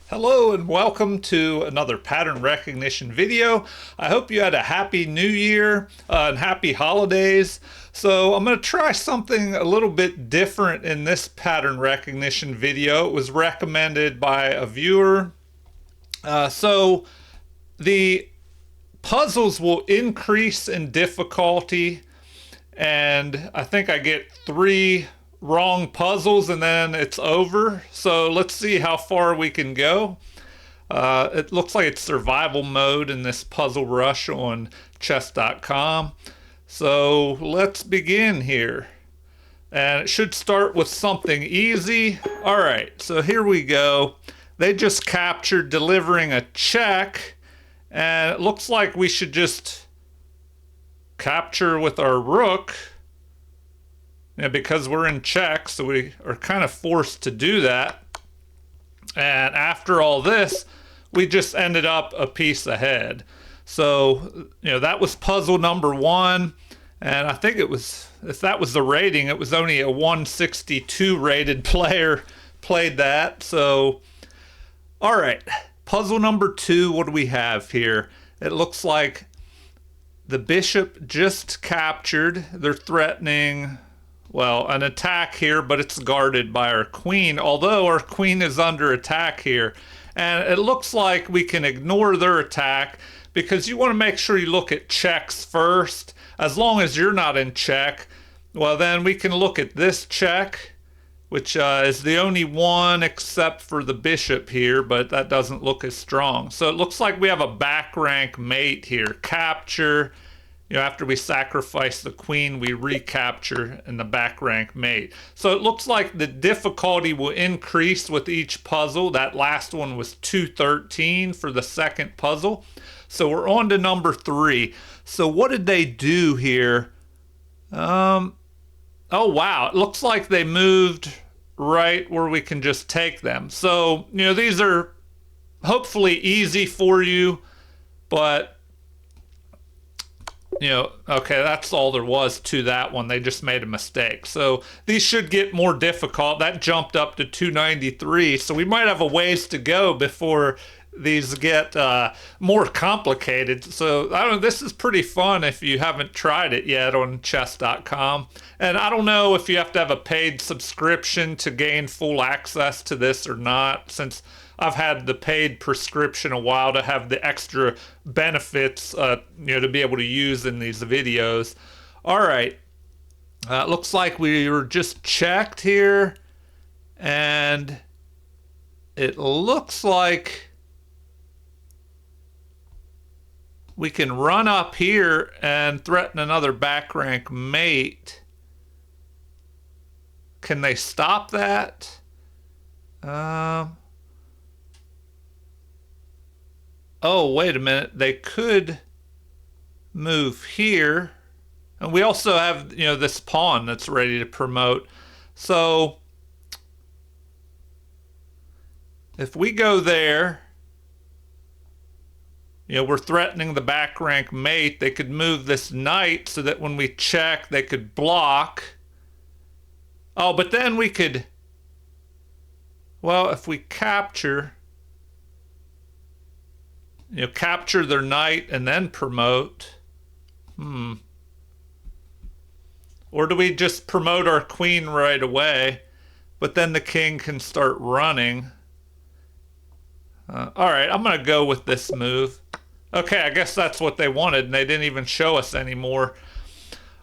Hello and welcome to another pattern recognition video. I hope you had a happy new year and happy holidays. So I'm going to try something a little bit different in this pattern recognition video. It was recommended by a viewer. So the puzzles will increase in difficulty, and I think I get 3 wrong puzzles and then it's over. So let's see how far we can go. It looks like it's survival mode in this puzzle rush on chess.com. So let's begin here. And it should start with something easy. All right, so here we go. They just captured delivering a check, and it looks like we should just capture with our rook. Yeah, because we're in check, so we are kind of forced to do that. And after all this, we just ended up a piece ahead. So, that was puzzle number 1. And I think it was, if that was the rating, it was only a 162 rated player played that. So, all right, puzzle number 2, what do we have here? It looks like the bishop just captured. They're threatening, well, an attack here, but it's guarded by our queen, although our queen is under attack here. And it looks like we can ignore their attack because you want to make sure you look at checks first. As long as you're not in check, well, then we can look at this check, which is the only one except for the bishop here, but that doesn't look as strong. So it looks like we have a back rank mate here. Capture. After we sacrifice the queen, we recapture in the back rank mate. So it looks like the difficulty will increase with each puzzle. That last one was 213 for the second puzzle. So we're on to number 3. So what did they do here? Oh, wow. It looks like they moved right where we can just take them. So, these are hopefully easy for you, but okay, that's all there was to that one. They just made a mistake. So these should get more difficult. That jumped up to 293. So we might have a ways to go before these get more complicated. So I don't know, this is pretty fun if you haven't tried it yet on chess.com. And I don't know if you have to have a paid subscription to gain full access to this or not, since I've had the paid prescription a while to have the extra benefits, to be able to use in these videos. All right. Looks like we were just checked here, and it looks like we can run up here and threaten another back rank mate. Can they stop that? Oh, wait a minute. They could move here. And we also have, this pawn that's ready to promote. So if we go there, we're threatening the back rank mate. They could move this knight so that when we check, they could block. Oh, but then we could, well, if we capture, capture their knight and then promote. Or do we just promote our queen right away, but then the king can start running? All right, I'm going to go with this move. Okay, I guess that's what they wanted, and they didn't even show us anymore.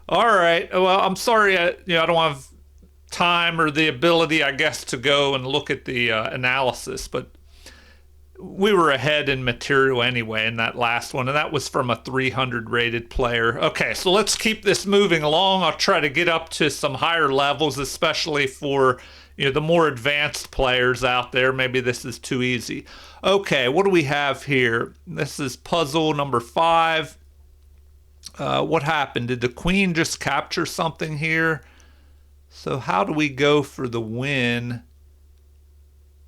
All right, well, I'm sorry, I don't have time or the ability, I guess, to go and look at the analysis, but we were ahead in material anyway in that last one, and that was from a 300 rated player. Okay, so let's keep this moving along. I'll try to get up to some higher levels, especially for the more advanced players out there. Maybe this is too easy. Okay, what do we have here? This is puzzle number 5. What happened? Did the queen just capture something here? So how do we go for the win?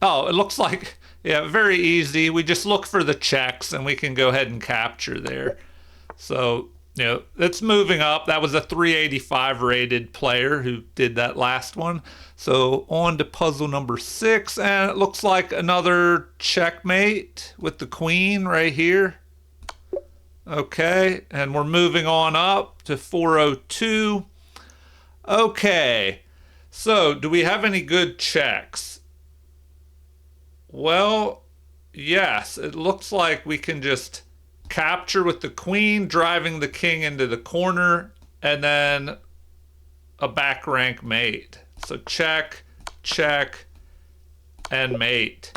Oh, it looks like, yeah, very easy. We just look for the checks and we can go ahead and capture there. So it's moving up. That was a 385 rated player who did that last one. So on to puzzle number 6, and it looks like another checkmate with the queen right here. Okay, and we're moving on up to 402. Okay, so do we have any good checks? Well, yes, it looks like we can just capture with the queen, driving the king into the corner, and then a back rank mate. So check, check, and mate.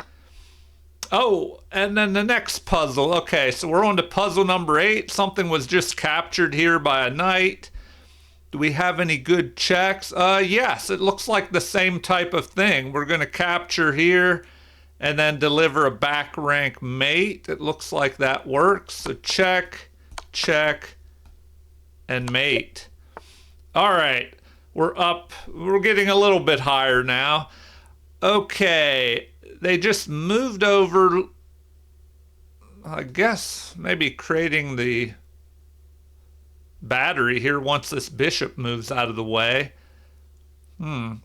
Oh, and then the next puzzle. Okay, so we're on to puzzle number 8. Something was just captured here by a knight. Do we have any good checks? Yes, it looks like the same type of thing. We're going to capture here and then deliver a back rank mate. It looks like that works. So check, check, and mate. All right, we're up. We're getting a little bit higher now. Okay, they just moved over, I guess, maybe creating the battery here once this bishop moves out of the way. It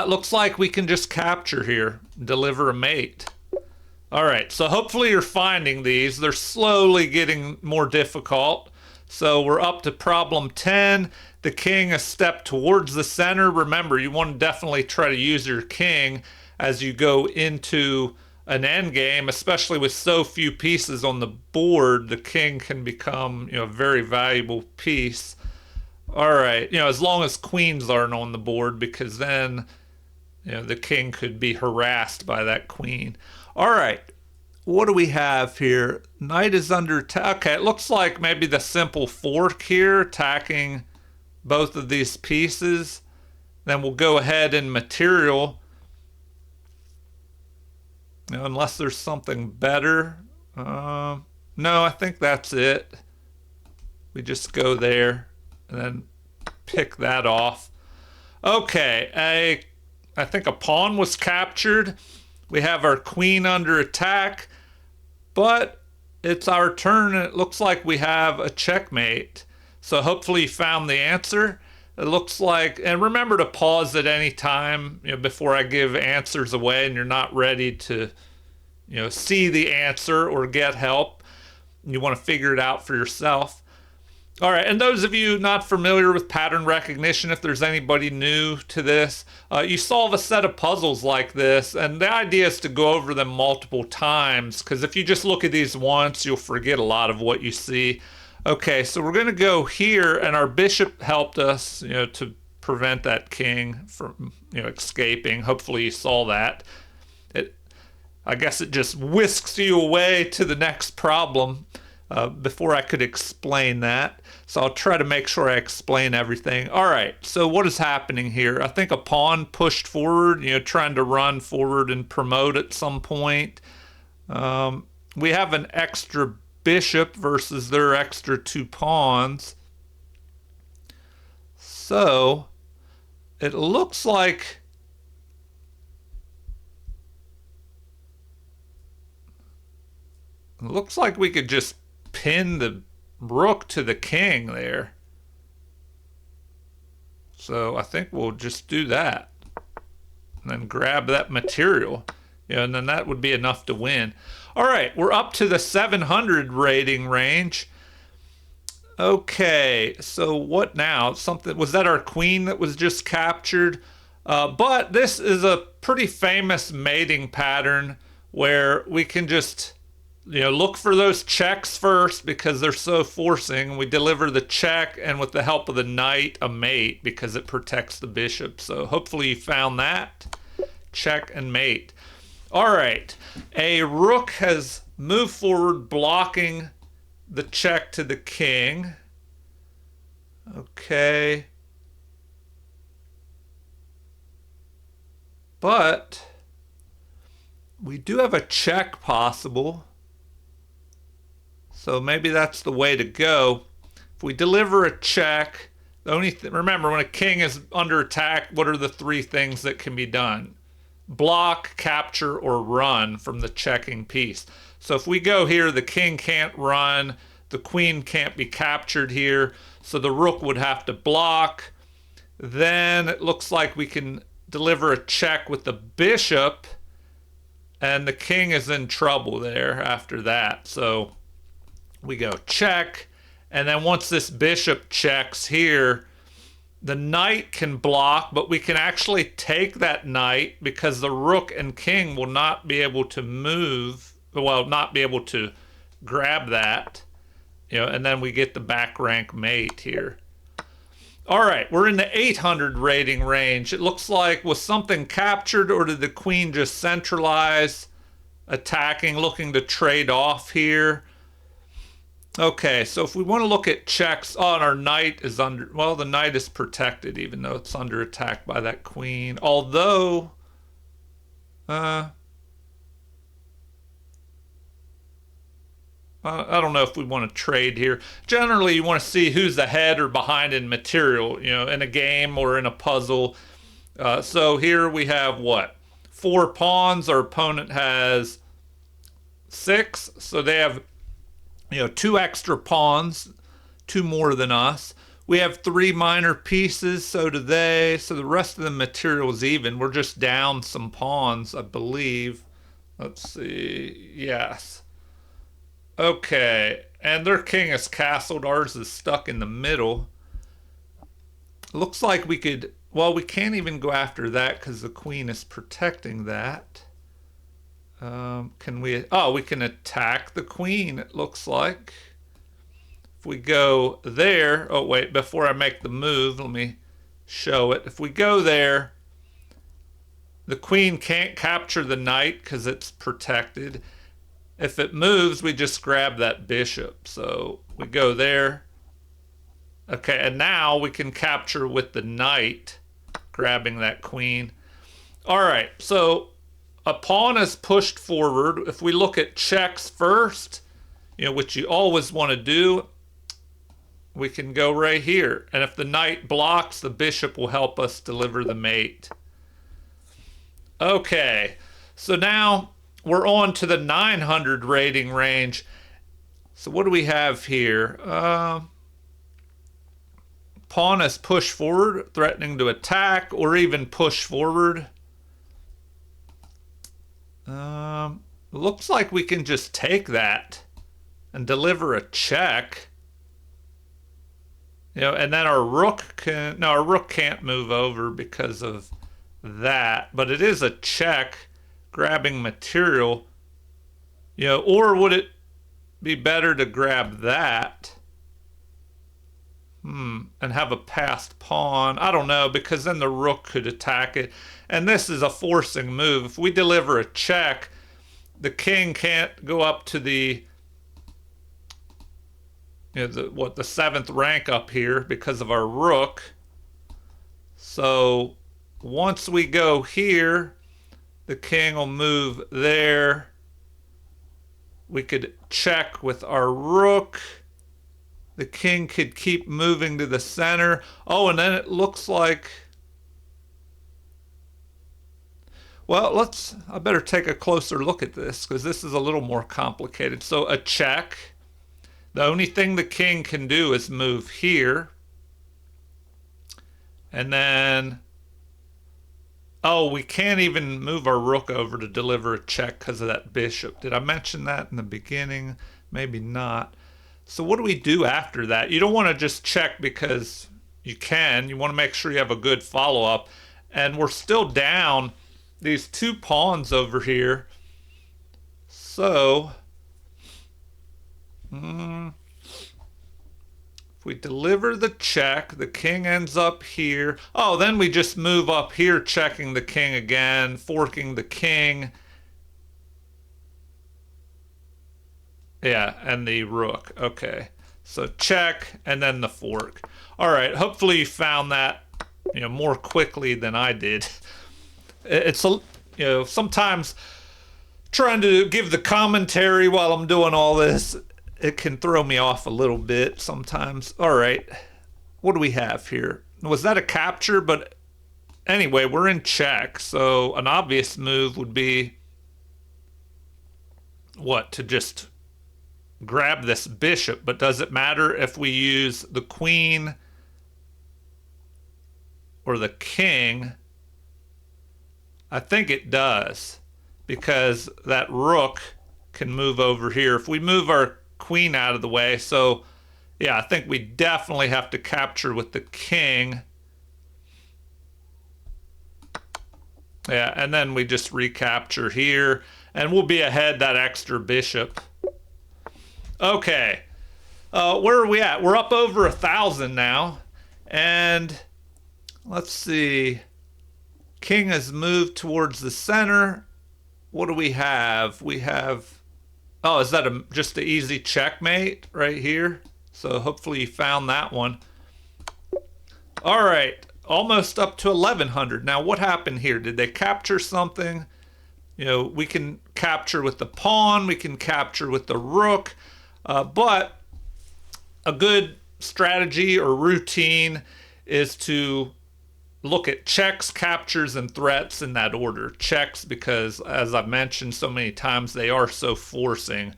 looks like we can just capture here, deliver a mate. All right, so hopefully you're finding these. They're slowly getting more difficult. So we're up to problem 10. The king a step towards the center. Remember, you want to definitely try to use your king as you go into an end game, especially with so few pieces on the board. The king can become, a very valuable piece. All right, as long as queens aren't on the board, because then, the king could be harassed by that queen. All right, what do we have here? Knight is under attack. Okay, it looks like maybe the simple fork here, attacking both of these pieces. Then we'll go ahead and material. Unless there's something better. No, I think that's it. We just go there and then pick that off. Okay, I think a pawn was captured. We have our queen under attack, but it's our turn and it looks like we have a checkmate. So hopefully you found the answer. It looks like, and remember to pause at any time, before I give answers away and you're not ready to, see the answer or get help. You want to figure it out for yourself. All right, and those of you not familiar with pattern recognition, if there's anybody new to this, you solve a set of puzzles like this, and the idea is to go over them multiple times, because if you just look at these once, you'll forget a lot of what you see. Okay, so we're going to go here, and our bishop helped us, to prevent that king from, escaping. Hopefully you saw that. I guess it just whisks you away to the next problem before I could explain that. So I'll try to make sure I explain everything. All right, so what is happening here? I think a pawn pushed forward, trying to run forward and promote at some point. We have an extra bishop versus their extra 2 pawns. So it looks like we could just pin the rook to the king there. So I think we'll just do that and then grab that material, and then that would be enough to win. All right, we're up to the 700 rating range. Okay, so what now? Was that our queen that was just captured? But this is a pretty famous mating pattern where we can just, look for those checks first because they're so forcing. We deliver the check, and with the help of the knight, a mate, because it protects the bishop. So hopefully you found that. Check and mate. All right, a rook has moved forward, blocking the check to the king. Okay. But we do have a check possible. So maybe that's the way to go. If we deliver a check, the only remember, when a king is under attack, what are the 3 things that can be done? Block, capture, or run from the checking piece. So if we go here, the king can't run, the queen can't be captured here, so the rook would have to block. Then it looks like we can deliver a check with the bishop, and the king is in trouble there after that. So we go check, and then once this bishop checks here, the knight can block, but we can actually take that knight because the rook and king will not be able to move, well, not be able to grab that, and then we get the back rank mate here. All right, we're in the 800 rating range. It looks like, was something captured, or did the queen just centralize, attacking, looking to trade off here? Okay, so if we want to look at checks, and our knight is under, well, the knight is protected even though it's under attack by that queen. Although, I don't know if we want to trade here. Generally, you want to see who's ahead or behind in material, in a game or in a puzzle. So here we have what? 4 pawns. Our opponent has 6. So they have, 2 extra pawns, 2 more than us. We have 3 minor pieces, so do they. So the rest of the material is even. We're just down some pawns, I believe. Let's see. Yes. Okay, and their king is castled. Ours is stuck in the middle. Looks like we could, well, we can't even go after that because the queen is protecting that. Can we, we can attack the queen, it looks like. If we go there, oh wait, before I make the move, let me show it. If we go there, the queen can't capture the knight because it's protected. If it moves, we just grab that bishop. So we go there. Okay, and now we can capture with the knight, grabbing that queen. All right, so a pawn is pushed forward. If we look at checks first, which you always want to do, we can go right here. And if the knight blocks, the bishop will help us deliver the mate. Okay, so now we're on to the 900 rating range. So what do we have here? Pawn is pushed forward, threatening to attack or even push forward. Looks like we can just take that and deliver a check. And then our rook can, no, our rook can't move over because of that, but it is a check. Grabbing material, or would it be better to grab that and have a passed pawn? I don't know, because then the rook could attack it, and this is a forcing move. If we deliver a check, the king can't go up to the the 7th rank up here because of our rook. So once we go here, the king will move there. We could check with our rook. The king could keep moving to the center. Oh, and then it looks like, well, I better take a closer look at this because this is a little more complicated. So a check. The only thing the king can do is move here. And then, oh, we can't even move our rook over to deliver a check because of that bishop. Did I mention that in the beginning? Maybe not. So what do we do after that? You don't want to just check because you can. You want to make sure you have a good follow-up. And we're still down these 2 pawns over here. So, if we deliver the check, the king ends up here. Oh, then we just move up here, checking the king again, forking the king. Yeah, and the rook. Okay, so check, and then the fork. All right, hopefully you found that, more quickly than I did. It's, sometimes trying to give the commentary while I'm doing all this, it can throw me off a little bit sometimes. All right, what do we have here? Was that a capture? But anyway, we're in check, so an obvious move would be what? To just grab this bishop, but does it matter if we use the queen or the king? I think it does, because that rook can move over here. If we move our queen out of the way, so yeah, I think we definitely have to capture with the king. Yeah, and then we just recapture here, and we'll be ahead that extra bishop. Okay, where are we at? We're up over 1,000 now, and let's see. King has moved towards the center. What do we have? We have, oh, is that just an easy checkmate right here? So hopefully you found that one. All right, almost up to 1,100. Now what happened here? Did they capture something? You know, we can capture with the pawn, we can capture with the rook, but a good strategy or routine is to look at checks, captures, and threats in that order. Checks because, as I've mentioned so many times, they are so forcing.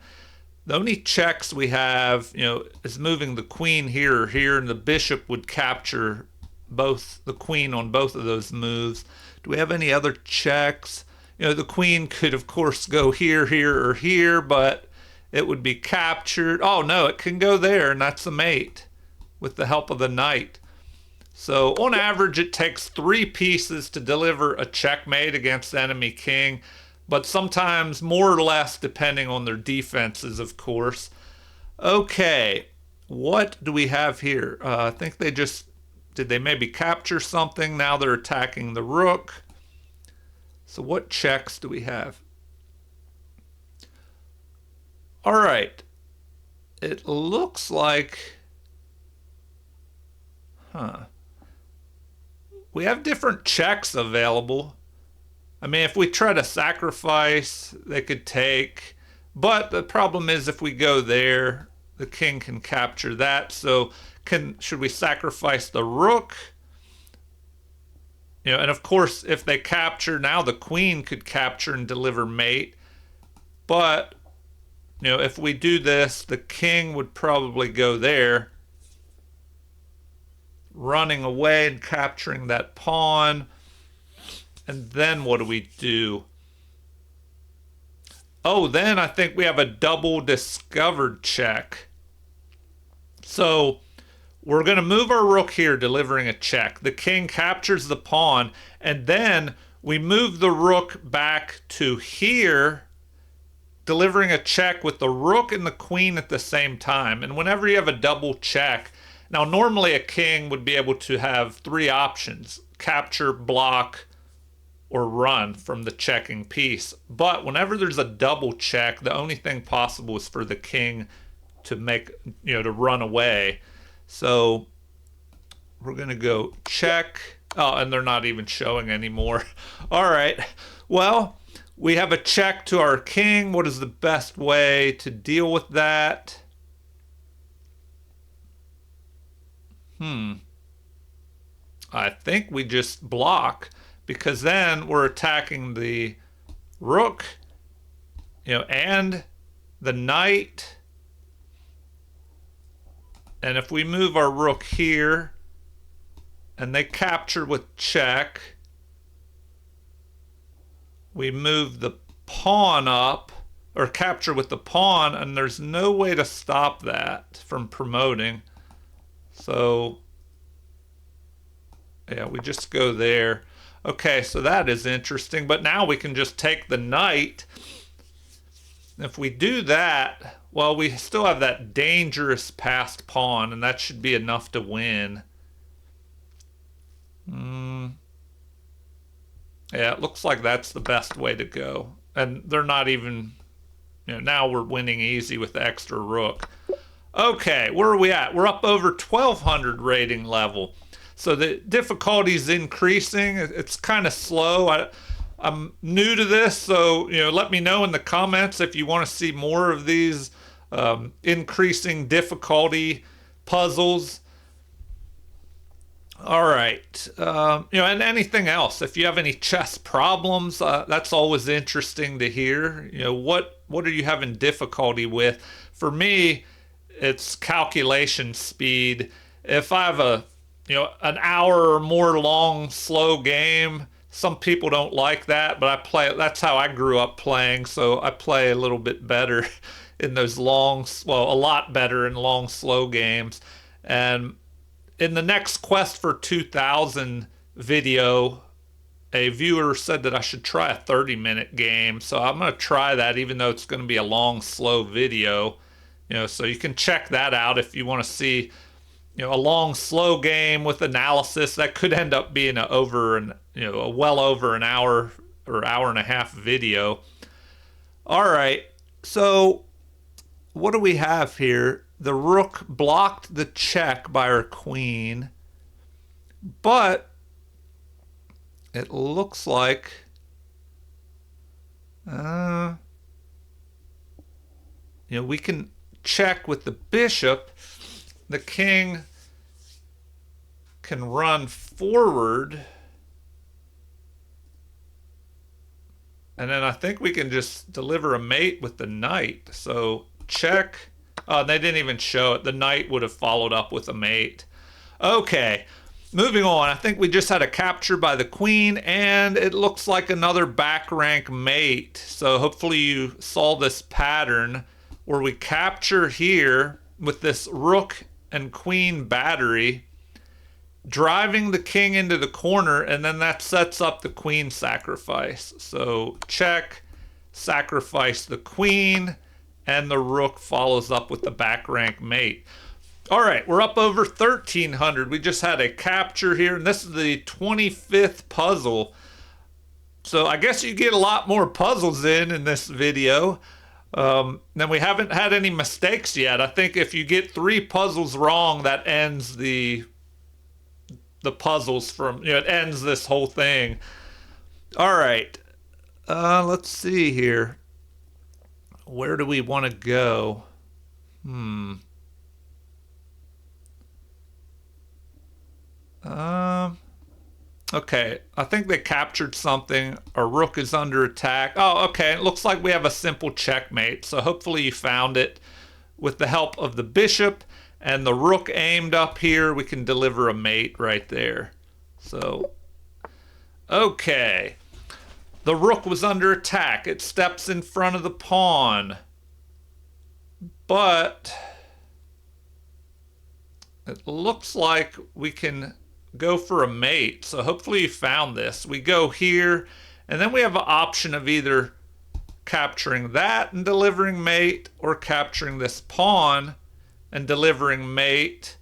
The only checks we have, you know, is moving the queen here or here, and the bishop would capture both the queen on both of those moves. Do we have any other checks? You know, the queen could, of course, go here, here, or here, but it would be captured. Oh, no, it can go there, and that's a mate with the help of the knight. So on average, it takes 3 pieces to deliver a checkmate against the enemy king, but sometimes more or less depending on their defenses, of course. Okay, what do we have here? I think they just, did they maybe capture something? Now they're attacking the rook. So what checks do we have? All right, it looks like, we have different checks available. I mean, if we try to sacrifice, they could take. But the problem is if we go there, the king can capture that. So should we sacrifice the rook? You know, and of course, if they capture, now the queen could capture and deliver mate. But, you know, if we do this, the king would probably go there, running away and capturing that pawn. And then what do we do? Oh, then I think we have a double discovered check. So we're going to move our rook here, delivering a check. The king captures the pawn, and then we move the rook back to here, delivering a check with the rook and the queen at the same time. And whenever you have a double check, now normally a king would be able to have 3 options: capture, block, or run from the checking piece. But whenever there's a double check, the only thing possible is for the king to make, you know, to run away. So we're going to go check. Oh, and they're not even showing anymore. All right. Well, we have a check to our king. What is the best way to deal with that? I think we just block, because then we're attacking the rook, you know, and the knight. And if we move our rook here and they capture with check, we move the pawn up, or capture with the pawn, and there's no way to stop that from promoting. So yeah, we just go there. Okay, so that is interesting. But now we can just take the knight. If we do that, well, we still have that dangerous passed pawn, and that should be enough to win. Yeah, it looks like that's the best way to go. And they're not even, you know, now we're winning easy with the extra rook. Okay, where are we at? We're up over 1,200 rating level. So the difficulty is increasing. It's kind of slow. I'm new to this, so, you know, let me know in the comments if you want to see more of these increasing difficulty puzzles. All right. And anything else? If you have any chess problems, that's always interesting to hear. What are you having difficulty with? For me, it's calculation speed. If I have an hour or more long, slow game, some people don't like that, but I play. That's how I grew up playing, so I play a little bit better in those long, well, a lot better in long, slow games. And in the next Quest for 2000 video, a viewer said that I should try a 30-minute game. So I'm going to try that, even though it's going to be a long, slow video. So you can check that out if you want to see, a long, slow game with analysis that could end up being a well over an hour or hour and a half video. All right. So what do we have here? The rook blocked the check by our queen, but it looks like we can check with the bishop. The king can run forward, and then I think we can just deliver a mate with the knight. So check. They didn't even show it. The knight would have followed up with a mate. Okay, moving on. I think we just had a capture by the queen, and it looks like another back rank mate. So hopefully you saw this pattern where we capture here with this rook and queen battery, driving the king into the corner, and then that sets up the queen sacrifice. So check, sacrifice the queen, and the rook follows up with the back rank mate. All right, we're up over 1,300. We just had a capture here, and this is the 25th puzzle. So I guess you get a lot more puzzles in this video. Then we haven't had any mistakes yet. I think if you get 3 puzzles wrong, that ends the puzzles from, it ends this whole thing. All right, let's see here. Where do we want to go? Okay, I think they captured something. Our rook is under attack. Oh, okay, it looks like we have a simple checkmate. So hopefully you found it. With the help of the bishop and the rook aimed up here, we can deliver a mate right there. So, okay. The rook was under attack. It steps in front of the pawn. But it looks like we can go for a mate. So hopefully you found this. We go here, and then we have an option of either capturing that and delivering mate, or capturing this pawn and delivering mate,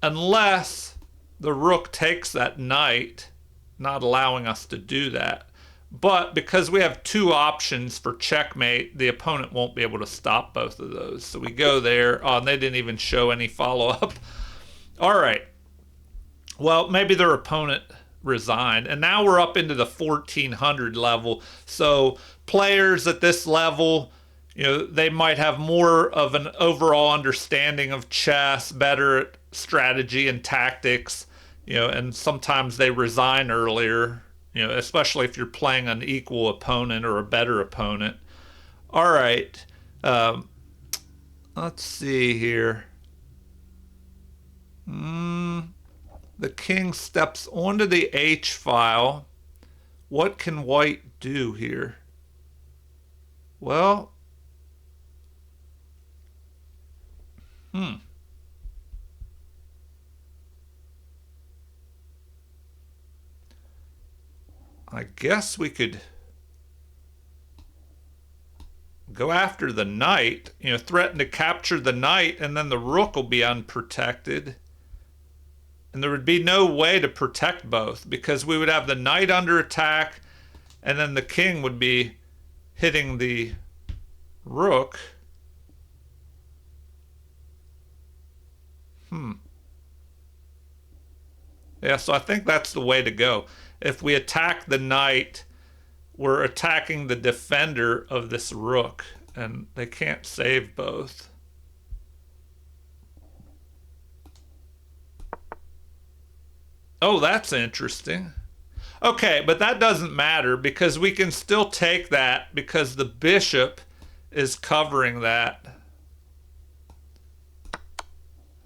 unless the rook takes that knight, not allowing us to do that. But because we have 2 options for checkmate, the opponent won't be able to stop both of those. So we go there. Oh, and they didn't even show any follow-up. All right. Well, maybe their opponent resigned. And now we're up into the 1,400 level. So players at this level, they might have more of an overall understanding of chess, better at strategy and tactics, and sometimes they resign earlier, especially if you're playing an equal opponent or a better opponent. All right. Let's see here. The king steps onto the H file. What can white do here? Well, I guess we could go after the knight, threaten to capture the knight, and then the rook will be unprotected. And there would be no way to protect both, because we would have the knight under attack, and then the king would be hitting the rook. Yeah, so I think that's the way to go. If we attack the knight, we're attacking the defender of this rook, and they can't save both. Oh, that's interesting. Okay, but that doesn't matter because we can still take that because the bishop is covering that.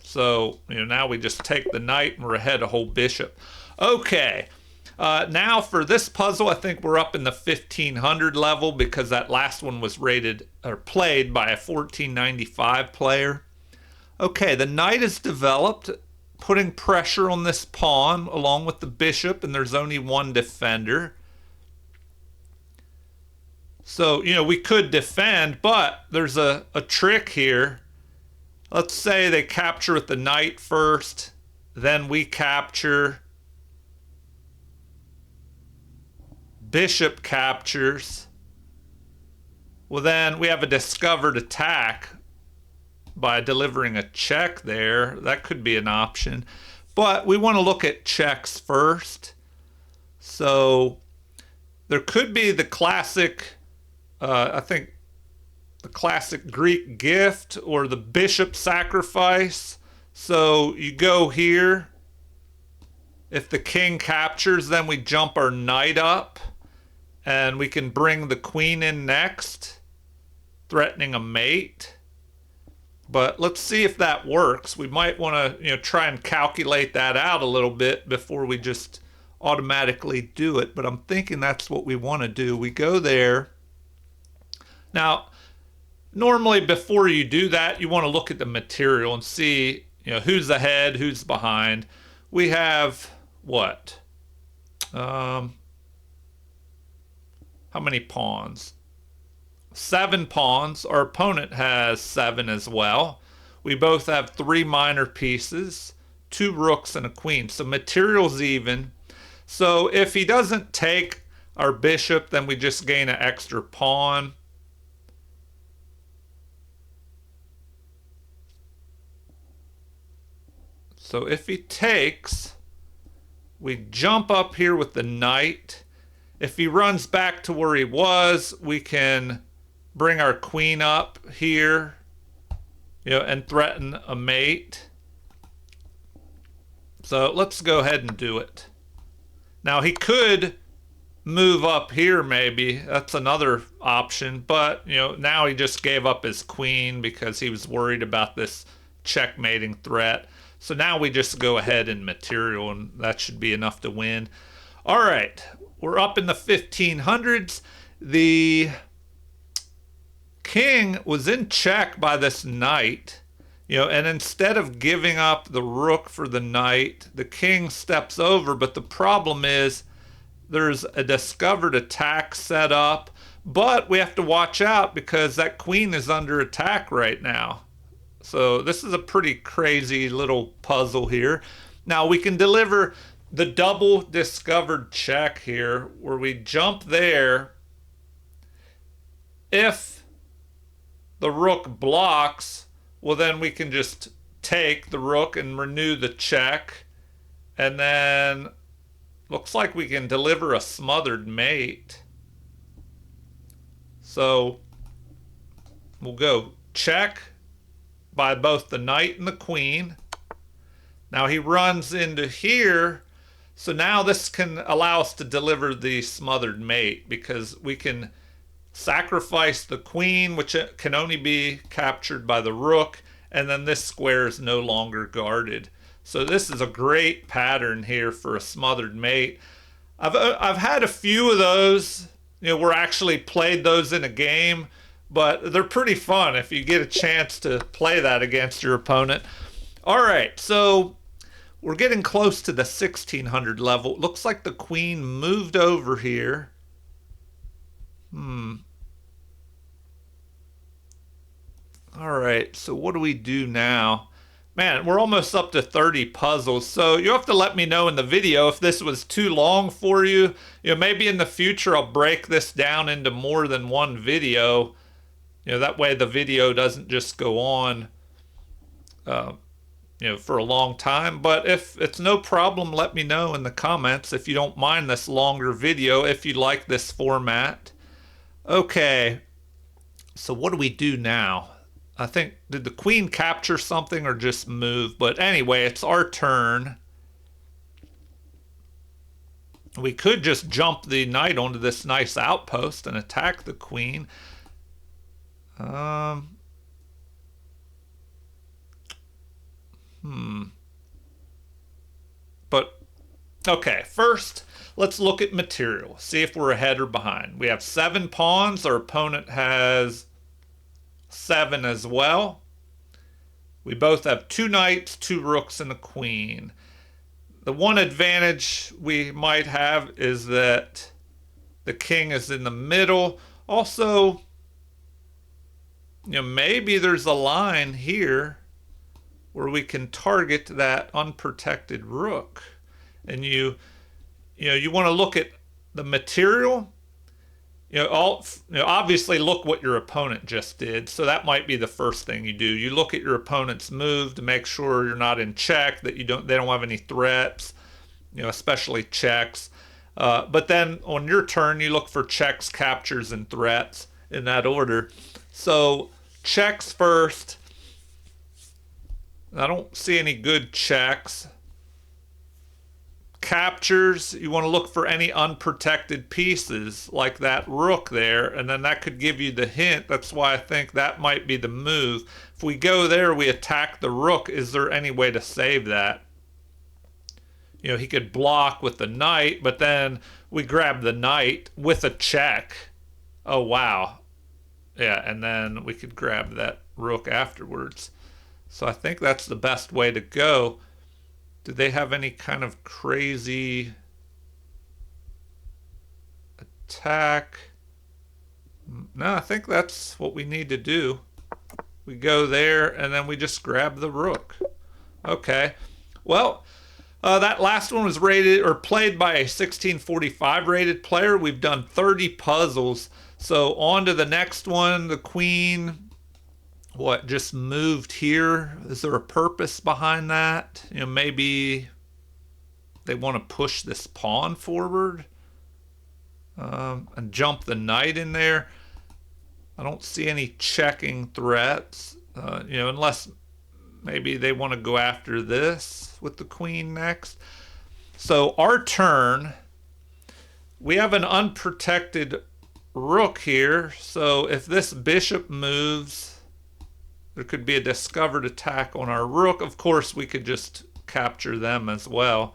So, now we just take the knight and we're ahead a whole bishop. Okay, now for this puzzle, I think we're up in the 1500 level because that last one was rated or played by a 1495 player. Okay, the knight is developed, putting pressure on this pawn along with the bishop, and there's only one defender. So, we could defend, but there's a trick here. Let's say they capture with the knight first, then we capture. Bishop captures. Well, then we have a discovered attack by delivering a check there. That could be an option. But we want to look at checks first. So there could be the classic, I think, the classic Greek gift or the bishop sacrifice. So you go here. If the king captures, then we jump our knight up. And we can bring the queen in next, threatening a mate. But let's see if that works. We might want to, try and calculate that out a little bit before we just automatically do it. But I'm thinking that's what we want to do. We go there. Now, normally before you do that, you want to look at the material and see, who's ahead, who's behind. We have what? How many pawns? 7 pawns. Our opponent has 7 as well. We both have 3 minor pieces, 2 rooks and a queen. So material's even. So if he doesn't take our bishop, then we just gain an extra pawn. So if he takes, we jump up here with the knight. If he runs back to where he was, we can bring our queen up here, and threaten a mate. So let's go ahead and do it. Now he could move up here maybe. That's another option. But, now he just gave up his queen because he was worried about this checkmating threat. So now we just go ahead and material, and that should be enough to win. All right. We're up in the 1500s. The king was in check by this knight, and instead of giving up the rook for the knight, the king steps over. But the problem is there's a discovered attack set up, but we have to watch out because that queen is under attack right now. So this is a pretty crazy little puzzle here. Now we can deliver the double discovered check here where we jump there. If the rook blocks, well, then we can just take the rook and renew the check. And then looks like we can deliver a smothered mate. So we'll go check by both the knight and the queen. Now he runs into here. So now this can allow us to deliver the smothered mate because we can sacrifice the queen, which can only be captured by the rook, and then this square is no longer guarded. So this is a great pattern here for a smothered mate. I've had a few of those, where I actually played those in a game, but they're pretty fun if you get a chance to play that against your opponent. All right, so we're getting close to the 1600 level. It looks like the queen moved over here. All right, so what do we do now? Man, we're almost up to 30 puzzles. So you have to let me know in the video if this was too long for you. Maybe in the future I'll break this down into more than one video. That way the video doesn't just go on for a long time. But if it's no problem, let me know in the comments if you don't mind this longer video, if you like this format. Okay, so what do we do now? I think, did the queen capture something or just move? But anyway, it's our turn. We could just jump the knight onto this nice outpost and attack the queen. But, okay, first, let's look at material. See if we're ahead or behind. We have 7 pawns. Our opponent has 7 as well. We both have 2 knights, 2 rooks, and a queen. The one advantage we might have is that the king is in the middle. Also, maybe there's a line here where we can target that unprotected rook. And you want to look at the material. Obviously look what your opponent just did. So that might be the first thing you do. You look at your opponent's move to make sure you're not in check, that they don't have any threats, especially checks. But then on your turn, you look for checks, captures, and threats in that order. So checks first. I don't see any good checks. Captures, you want to look for any unprotected pieces like that rook there, and then that could give you the hint. That's why I think that might be the move. If we go there, we attack the rook. Is there any way to save that? He could block with the knight, but then we grab the knight with a check. Oh, wow. Yeah, and then we could grab that rook afterwards. So I think that's the best way to go. Do they have any kind of crazy attack? No, I think that's what we need to do. We go there, and then we just grab the rook. Okay. Well, that last one was rated or played by a 1645 rated player. We've done 30 puzzles. So on to the next one. The queen, just moved here? Is there a purpose behind that? Maybe they want to push this pawn forward and jump the knight in there. I don't see any checking threats, unless maybe they want to go after this with the queen next. So our turn, we have an unprotected rook here. So if this bishop moves, there could be a discovered attack on our rook. Of course, we could just capture them as well.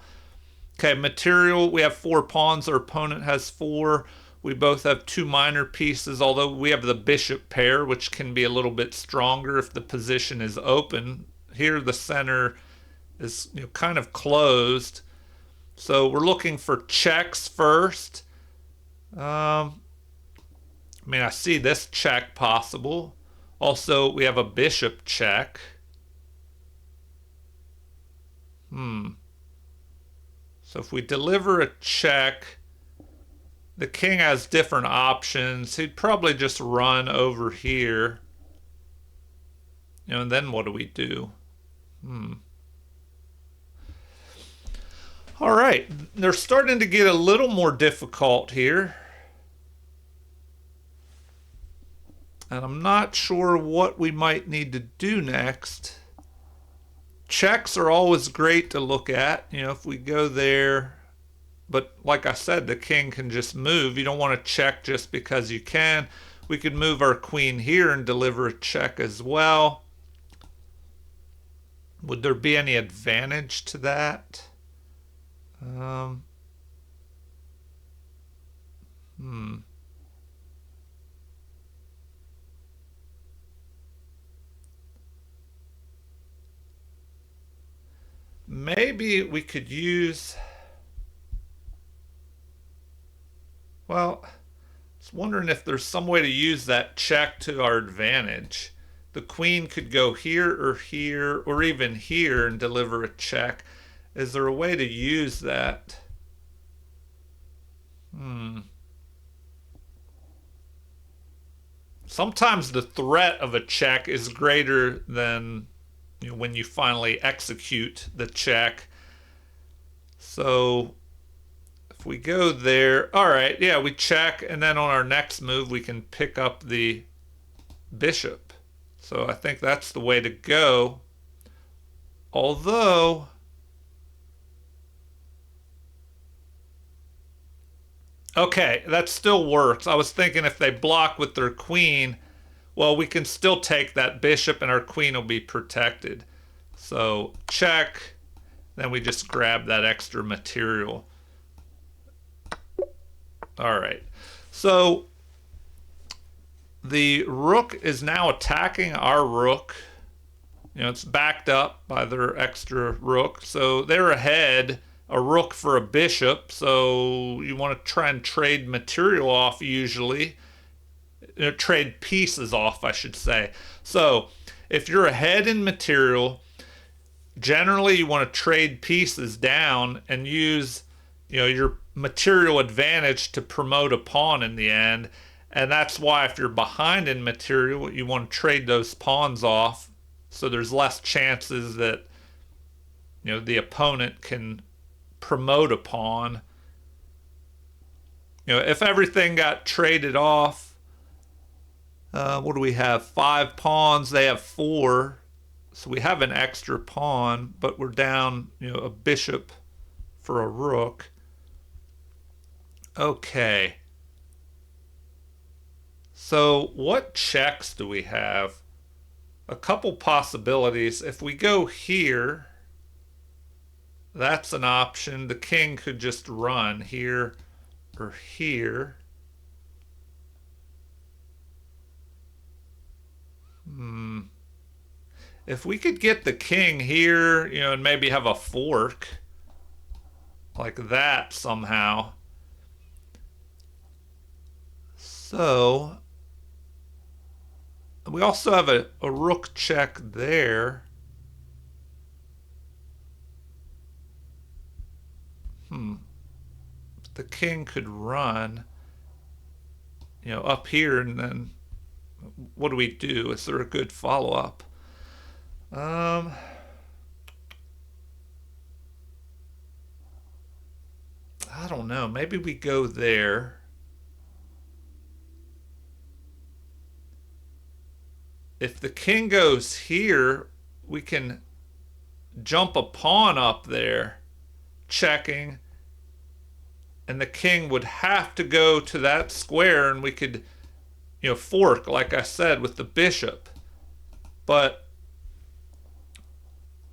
Okay, material, we have 4 pawns. Our opponent has 4. We both have 2 minor pieces, although we have the bishop pair, which can be a little bit stronger if the position is open. Here, the center is kind of closed. So we're looking for checks first. I see this check possible. Also, we have a bishop check. So if we deliver a check, the king has different options. He'd probably just run over here. And then what do we do? All right, they're starting to get a little more difficult here. And I'm not sure what we might need to do next. Checks are always great to look at, if we go there. But like I said, the king can just move. You don't want to check just because you can. We could move our queen here and deliver a check as well. Would there be any advantage to that? Maybe we could use... Well, I was wondering if there's some way to use that check to our advantage. The queen could go here, or even here and deliver a check. Is there a way to use that? Sometimes the threat of a check is greater than when you finally execute the check. So if we go there, all right, yeah, we check, and then on our next move we can pick up the bishop. So I think that's the way to go. Although Okay, that still works. I was thinking if they block with their queen, well, we can still take that bishop and our queen will be protected. So check, then we just grab that extra material. All right. So the rook is now attacking our rook. You know, it's backed up by their extra rook. So they're ahead, a rook for a bishop. So you want to try and trade material off usually. Trade pieces off, I should say. So if you're ahead in material, generally you want to trade pieces down and use, you know, your material advantage to promote a pawn in the end. And that's why if you're behind in material, you want to trade those pawns off so there's less chances that, you know, the opponent can promote a pawn. You know, if everything got traded off, what do we have? 5 pawns. They have 4. So we have an extra pawn, but we're down, you know, a bishop for a rook. Okay. So what checks do we have? A couple possibilities. If we go here, that's an option. The king could just run here or here. If we could get the king here, you know, and maybe have a fork like that somehow. So we also have a rook check there. The king could run, you know, up here, and then what do we do? Is there a good follow-up? I don't know. Maybe we go there. If the king goes here, we can jump a pawn up there, checking, and the king would have to go to that square, and we could, you know, fork, like I said, with the bishop. But,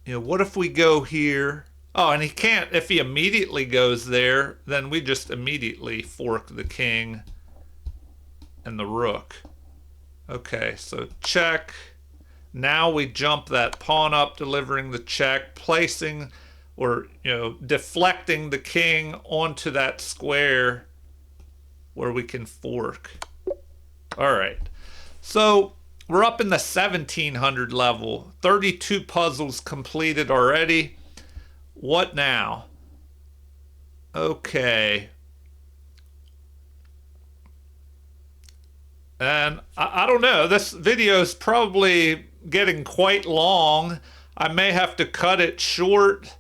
you know, what if we go here? Oh, and he can't, if he immediately goes there, then we just immediately fork the king and the rook. Okay, so check. Now we jump that pawn up, delivering the check, placing or, you know, deflecting the king onto that square where we can fork. All right. So we're up in the 1700 level. 32 puzzles completed already. What now? Okay. And I don't know, this video is probably getting quite long. I may have to cut it short,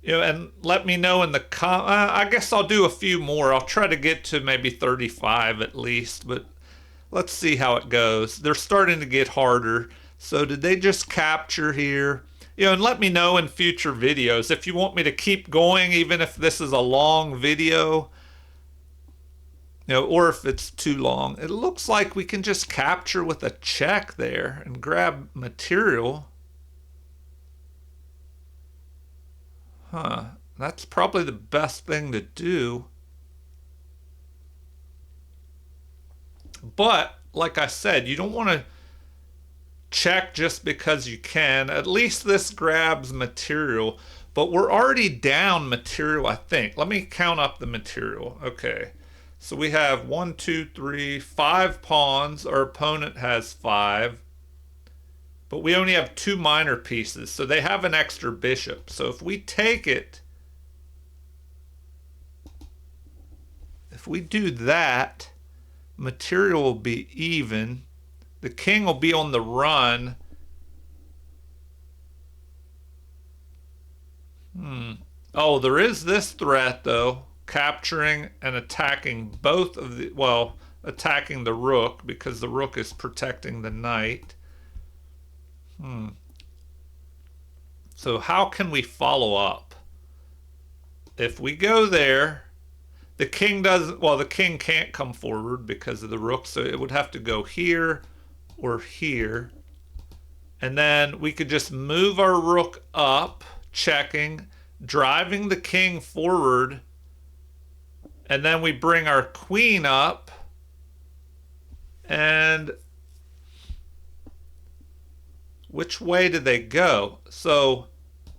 you know, and let me know in the I guess I'll do a few more. I'll try to get to maybe 35 at least, but let's see how it goes. They're starting to get harder. So did they just capture here? You know, and let me know in future videos if you want me to keep going, even if this is a long video. You know, or if it's too long. It looks like we can just capture with a check there and grab material. Huh. That's probably the best thing to do. But, like I said, you don't want to check just because you can. At least this grabs material. But we're already down material, I think. Let me count up the material. Okay. So we have 1, 2, 3, 5 pawns. Our opponent has 5. But we only have 2 minor pieces. So they have an extra bishop. So if we take it, if we do that, material will be even. The king will be on the run. Oh, there is this threat, though. Capturing and attacking both of the, well, attacking the rook because the rook is protecting the knight. So how can we follow up? If we go there, The king doesn't, well, the king can't come forward because of the rook, so it would have to go here or here. And then we could just move our rook up, checking, driving the king forward. And then we bring our queen up. And which way did they go? So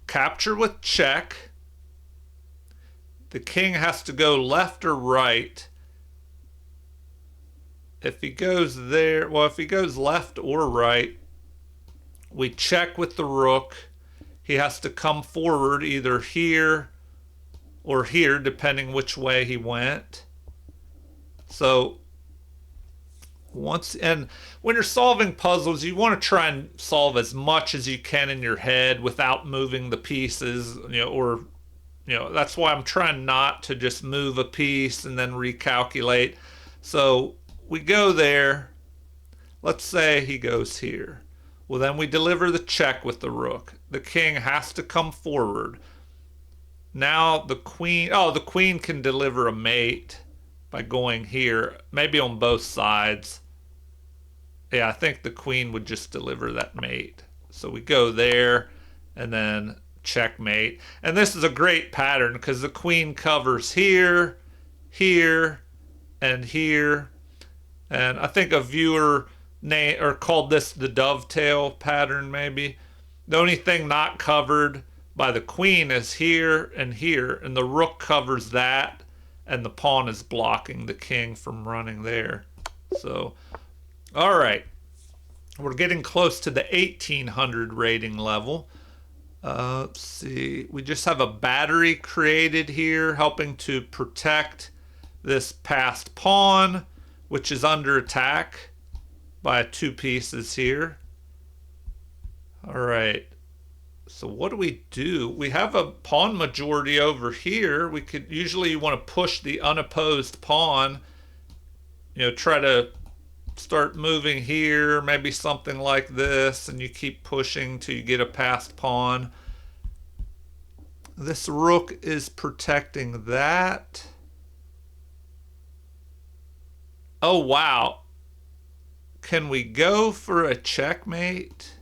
capture with check. The king has to go left or right. If he goes there, well, if he goes left or right, we check with the rook. He has to come forward either here or here, depending which way he went. So and when you're solving puzzles, you want to try and solve as much as you can in your head without moving the pieces, or that's why I'm trying not to just move a piece and then recalculate. So we go there. Let's say he goes here. Well, then we deliver the check with the rook. The king has to come forward. Now the queen can deliver a mate by going here, maybe on both sides. Yeah, I think the queen would just deliver that mate. So we go there and then checkmate. And this is a great pattern because the queen covers here, here, and here. And I think a viewer called this the dovetail pattern, maybe. The only thing not covered by the queen is here, and the rook covers that, and the pawn is blocking the king from running there. So, all right. We're getting close to the 1800 rating level. Let's see. We just have a battery created here helping to protect this passed pawn, which is under attack by 2 pieces here. All right. So what do? We have a pawn majority over here. We could usually want to push the unopposed pawn, try to start moving here, maybe something like this, and you keep pushing till you get a passed pawn. This rook is protecting that. Oh, wow. Can we go for a checkmate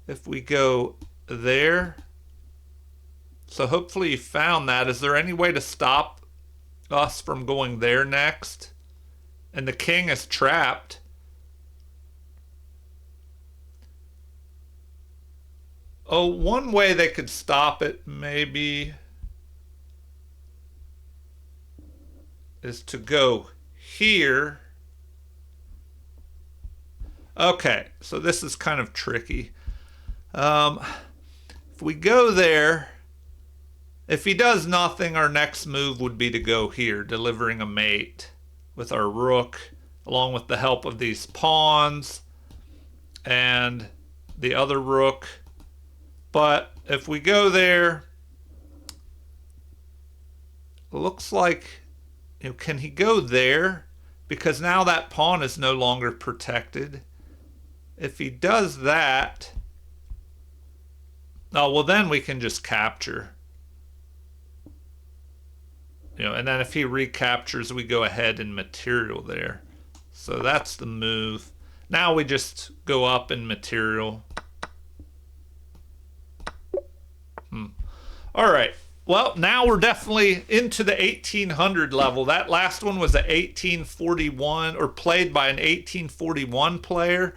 if we go there? So hopefully you found that. Is there any way to stop us from going there next? And the king is trapped. Oh, one way they could stop it maybe is to go here. Okay, so this is kind of tricky. If we go there, if he does nothing, our next move would be to go here, delivering a mate with our rook, along with the help of these pawns and the other rook. But if we go there, it looks like, can he go there? Because now that pawn is no longer protected. If he does that, oh, well, then we can just capture. And then if he recaptures, we go ahead and material there. So that's the move. Now we just go up in material. All right. Well, now we're definitely into the 1800 level. That last one was a 1841, or played by an 1841 player.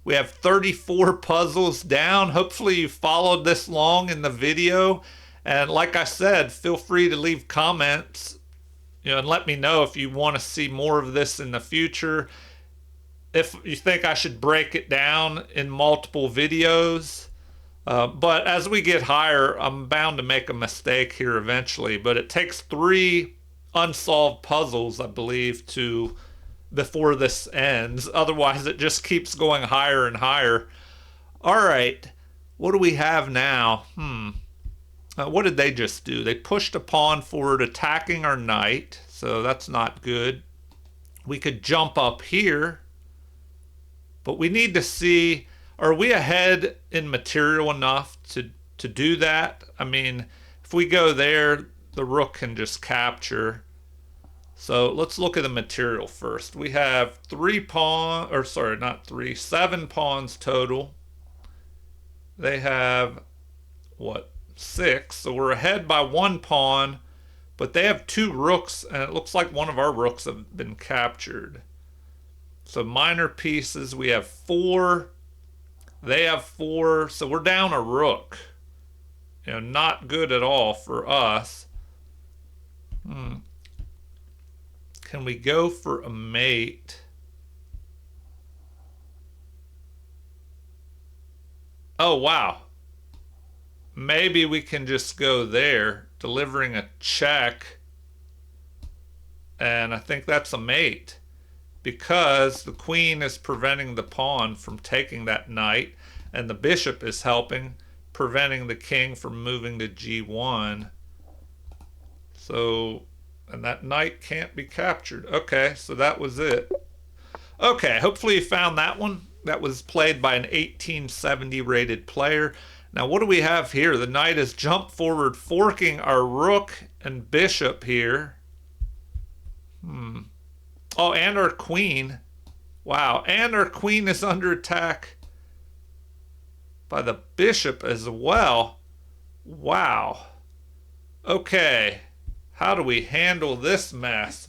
We have 34 puzzles down. Hopefully you followed this long in the video. And like I said, feel free to leave comments, and let me know if you want to see more of this in the future. If you think I should break it down in multiple videos. But as we get higher, I'm bound to make a mistake here eventually. But it takes 3 unsolved puzzles, I believe, before this ends. Otherwise, it just keeps going higher and higher. All right, what do we have now? What did they just do? They pushed a pawn forward, attacking our knight. So that's not good. We could jump up here. But we need to see, are we ahead in material enough to do that? I mean, if we go there, the rook can just capture. So let's look at the material first. We have 3 pawns, or sorry, not three, 7 pawns total. They have, what, 6. So we're ahead by 1 pawn, but they have 2 rooks, and it looks like one of our rooks have been captured. So minor pieces, we have 4. They have 4, so we're down a rook. Not good at all for us. Can we go for a mate? Oh, wow. Maybe we can just go there, delivering a check. And I think that's a mate, because the queen is preventing the pawn from taking that knight, and the bishop is helping, preventing the king from moving to g1. So, and that knight can't be captured. Okay, so that was it. Okay, hopefully you found that one. That was played by an 1870 rated player. Now what do we have here? The knight has jumped forward, forking our rook and bishop here. Oh, and our queen. Wow, and our queen is under attack by the bishop as well. Wow. Okay, how do we handle this mess?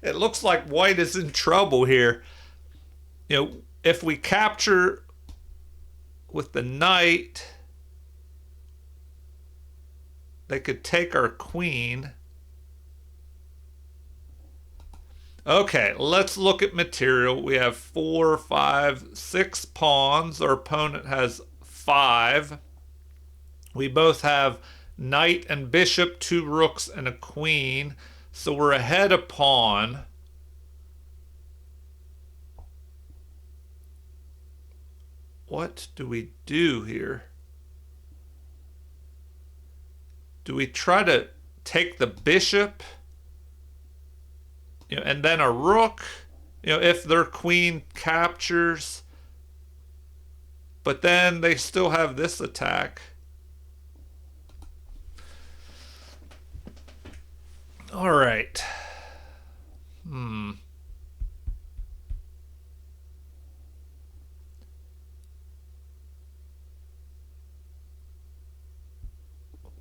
It looks like white is in trouble here. If we capture with the knight, they could take our queen. Okay, let's look at material. We have 4, 5, 6 pawns. Our opponent has 5. We both have knight and bishop, 2 rooks, and a queen. So we're ahead a pawn. What do we do here? Do we try to take the bishop? And then a rook, if their queen captures, but then they still have this attack. All right.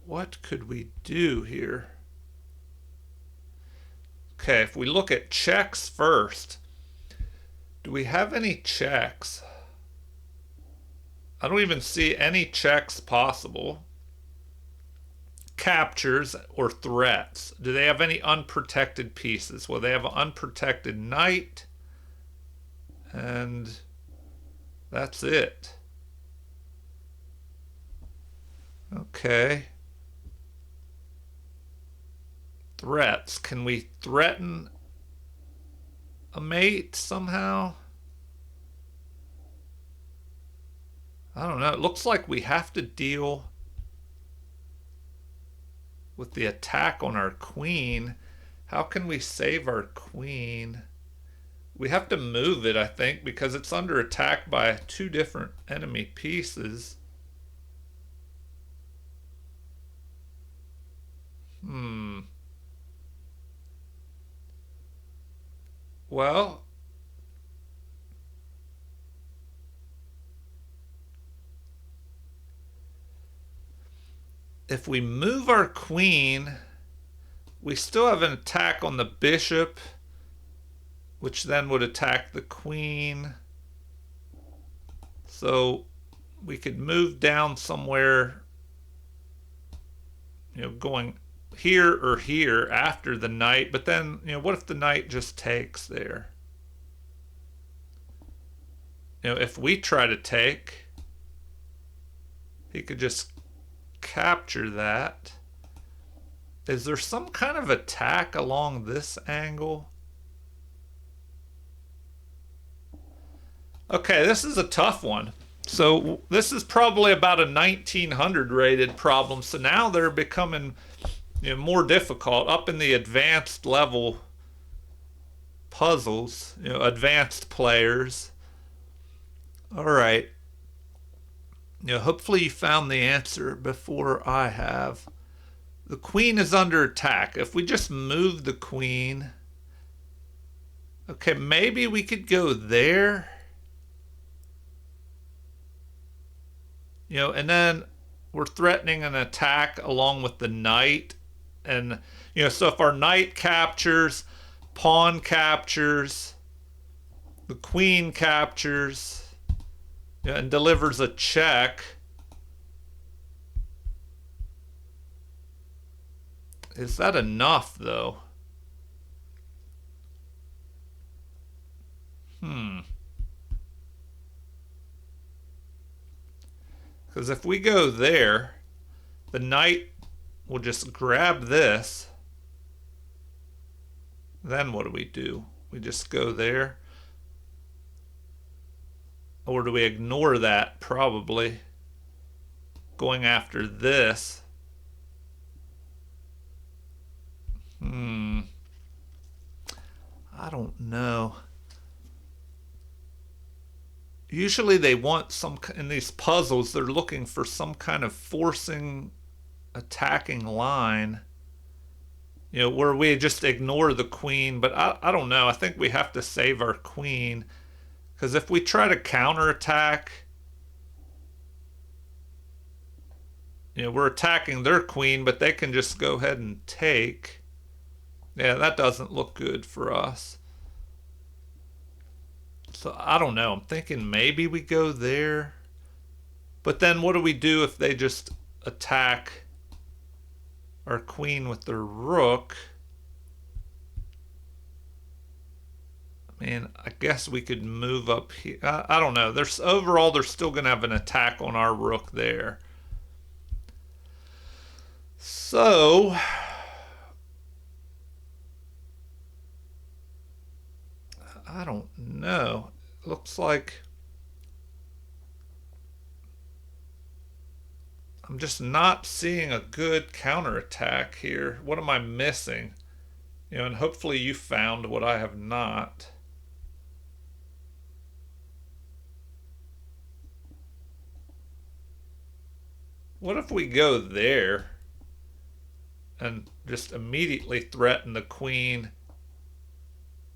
What could we do here? Okay, if we look at checks first, do we have any checks? I don't even see any checks possible. Captures or threats. Do they have any unprotected pieces? Well, they have an unprotected knight, and that's it. Okay. Threats. Can we threaten a mate somehow? I don't know. It looks like we have to deal with the attack on our queen. How can we save our queen? We have to move it, I think, because it's under attack by 2 different enemy pieces. Well, if we move our queen, we still have an attack on the bishop, which then would attack the queen. So we could move down somewhere, going here or here after the knight, but then, what if the knight just takes there? If we try to take, he could just capture that. Is there some kind of attack along this angle? Okay, this is a tough one. So this is probably about a 1900 rated problem. So now they're becoming more difficult, up in the advanced level puzzles, advanced players. All right. Hopefully you found the answer before I have. The queen is under attack. If we just move the queen, Okay, maybe we could go there. And then we're threatening an attack along with the knight. And, so if our knight captures, pawn captures, the queen captures, and delivers a check. Is that enough, though? Because if we go there, the knight will just grab this. Then what do? We just go there? Or do we ignore that? Probably. Going after this. I don't know. Usually they want some, in these puzzles, they're looking for some kind of forcing attacking line, where we just ignore the queen. But I don't know. I think we have to save our queen. Because if we try to counterattack, we're attacking their queen, but they can just go ahead and take. Yeah, that doesn't look good for us. So I don't know. I'm thinking maybe we go there. But then what do we do if they just attack our queen with their rook? I mean, I guess we could move up here. I don't know. Overall, they're still going to have an attack on our rook there. So I don't know. It looks like I'm just not seeing a good counterattack here. What am I missing? And hopefully you found what I have not. What if we go there and just immediately threaten the queen?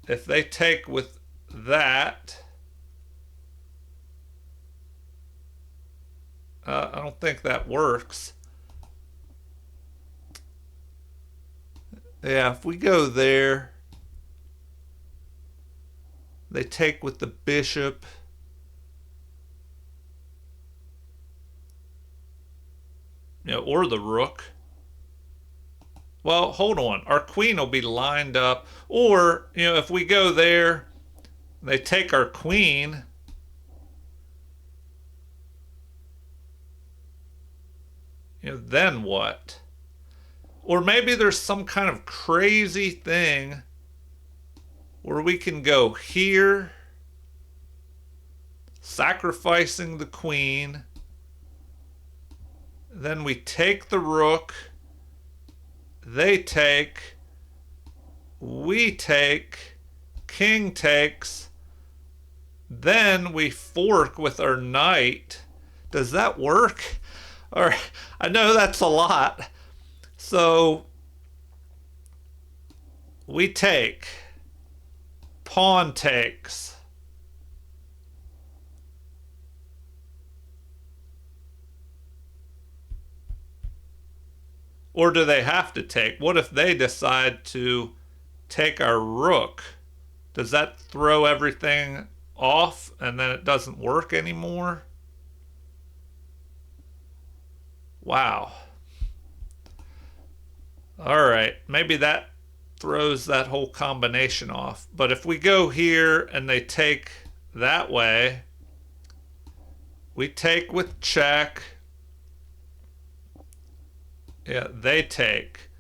If they take with that, I don't think that works. Yeah, if we go there, they take with the bishop. Or the rook. Well, hold on. Our queen will be lined up. Or, if we go there, they take our queen. Then what? Or maybe there's some kind of crazy thing where we can go here, sacrificing the queen. Then we take the rook. They take. We take. King takes. Then we fork with our knight. Does that work? Or I know that's a lot. So we take. Pawn takes. Or do they have to take? What if they decide to take our rook? Does that throw everything off and then it doesn't work anymore? Wow. All right, maybe that throws that whole combination off. But if we go here and they take that way, we take with check. Yeah, they take.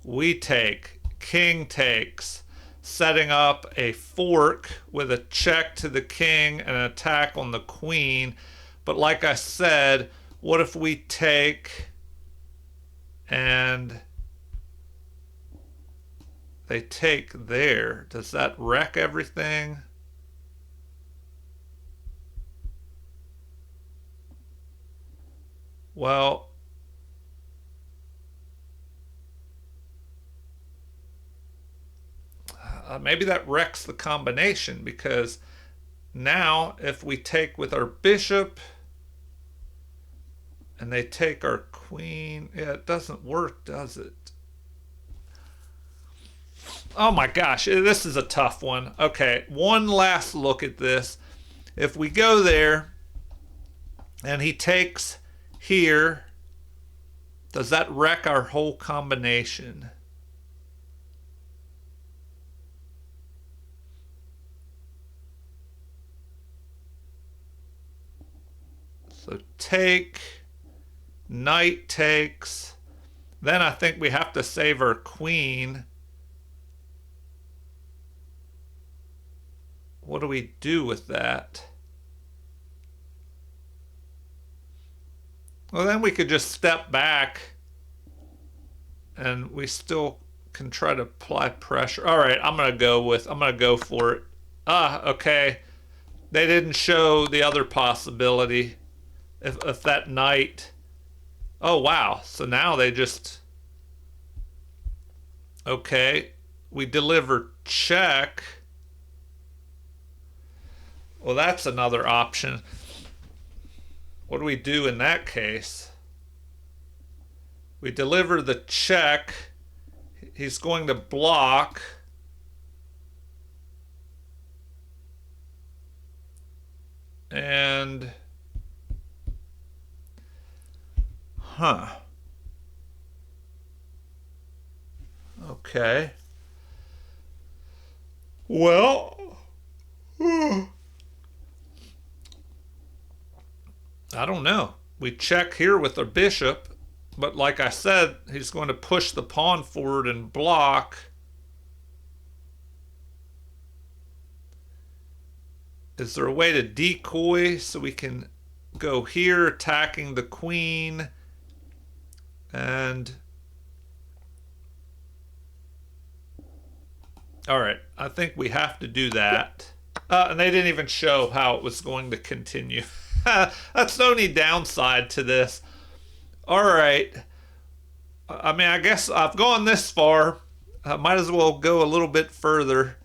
We take. King takes. Setting up a fork with a check to the king and an attack on the queen. But like I said, what if we take and they take there? Does that wreck everything? Well, maybe that wrecks the combination, because now if we take with our bishop and they take our queen, yeah, it doesn't work, does it? Oh my gosh, this is a tough one. Okay, one last look at this. If we go there and he takes here, does that wreck our whole combination? So take, knight takes. Then I think we have to save our queen. What do we do with that? Well, then we could just step back and we still can try to apply pressure. All right, I'm gonna go for it. Okay. They didn't show the other possibility. If that knight, oh wow, so now they just, okay, we deliver check. Well, that's another option. What do we do in that case? We deliver the check. He's going to block. And okay. Well, I don't know. We check here with our bishop, but like I said, he's going to push the pawn forward and block. Is there a way to decoy so we can go here attacking the queen? And all right, I think we have to do that. And they didn't even show how it was going to continue. That's the only downside to this. All right. I mean, I guess I've gone this far. I might as well go a little bit further.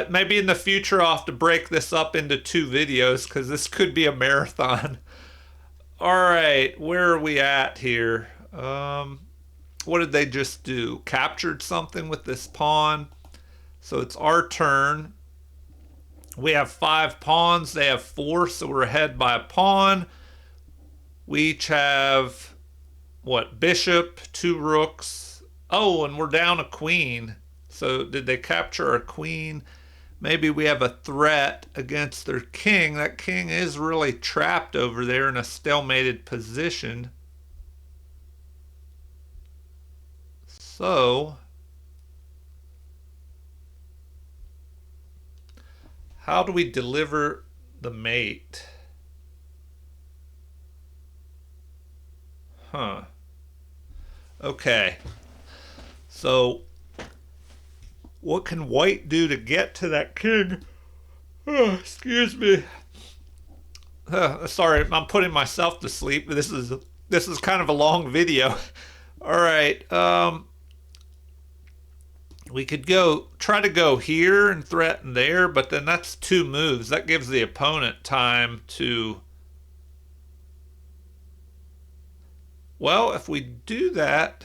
Maybe in the future I'll have to break this up into 2 videos because this could be a marathon. All right, where are we at here? What did they just do? Captured something with this pawn. So it's our turn. We have 5 pawns. They have 4, so we're ahead by a pawn. We each have, what, bishop, 2 rooks. Oh, and we're down a queen. So did they capture our queen? Maybe we have a threat against their king. That king is really trapped over there in a stalemated position. So, how do we deliver the mate? Okay. So, what can white do to get to that king? Oh, excuse me. Sorry, I'm putting myself to sleep. This is kind of a long video. All right. We could try to go here and threaten there, but then that's 2 moves. That gives the opponent time to... Well, if we do that...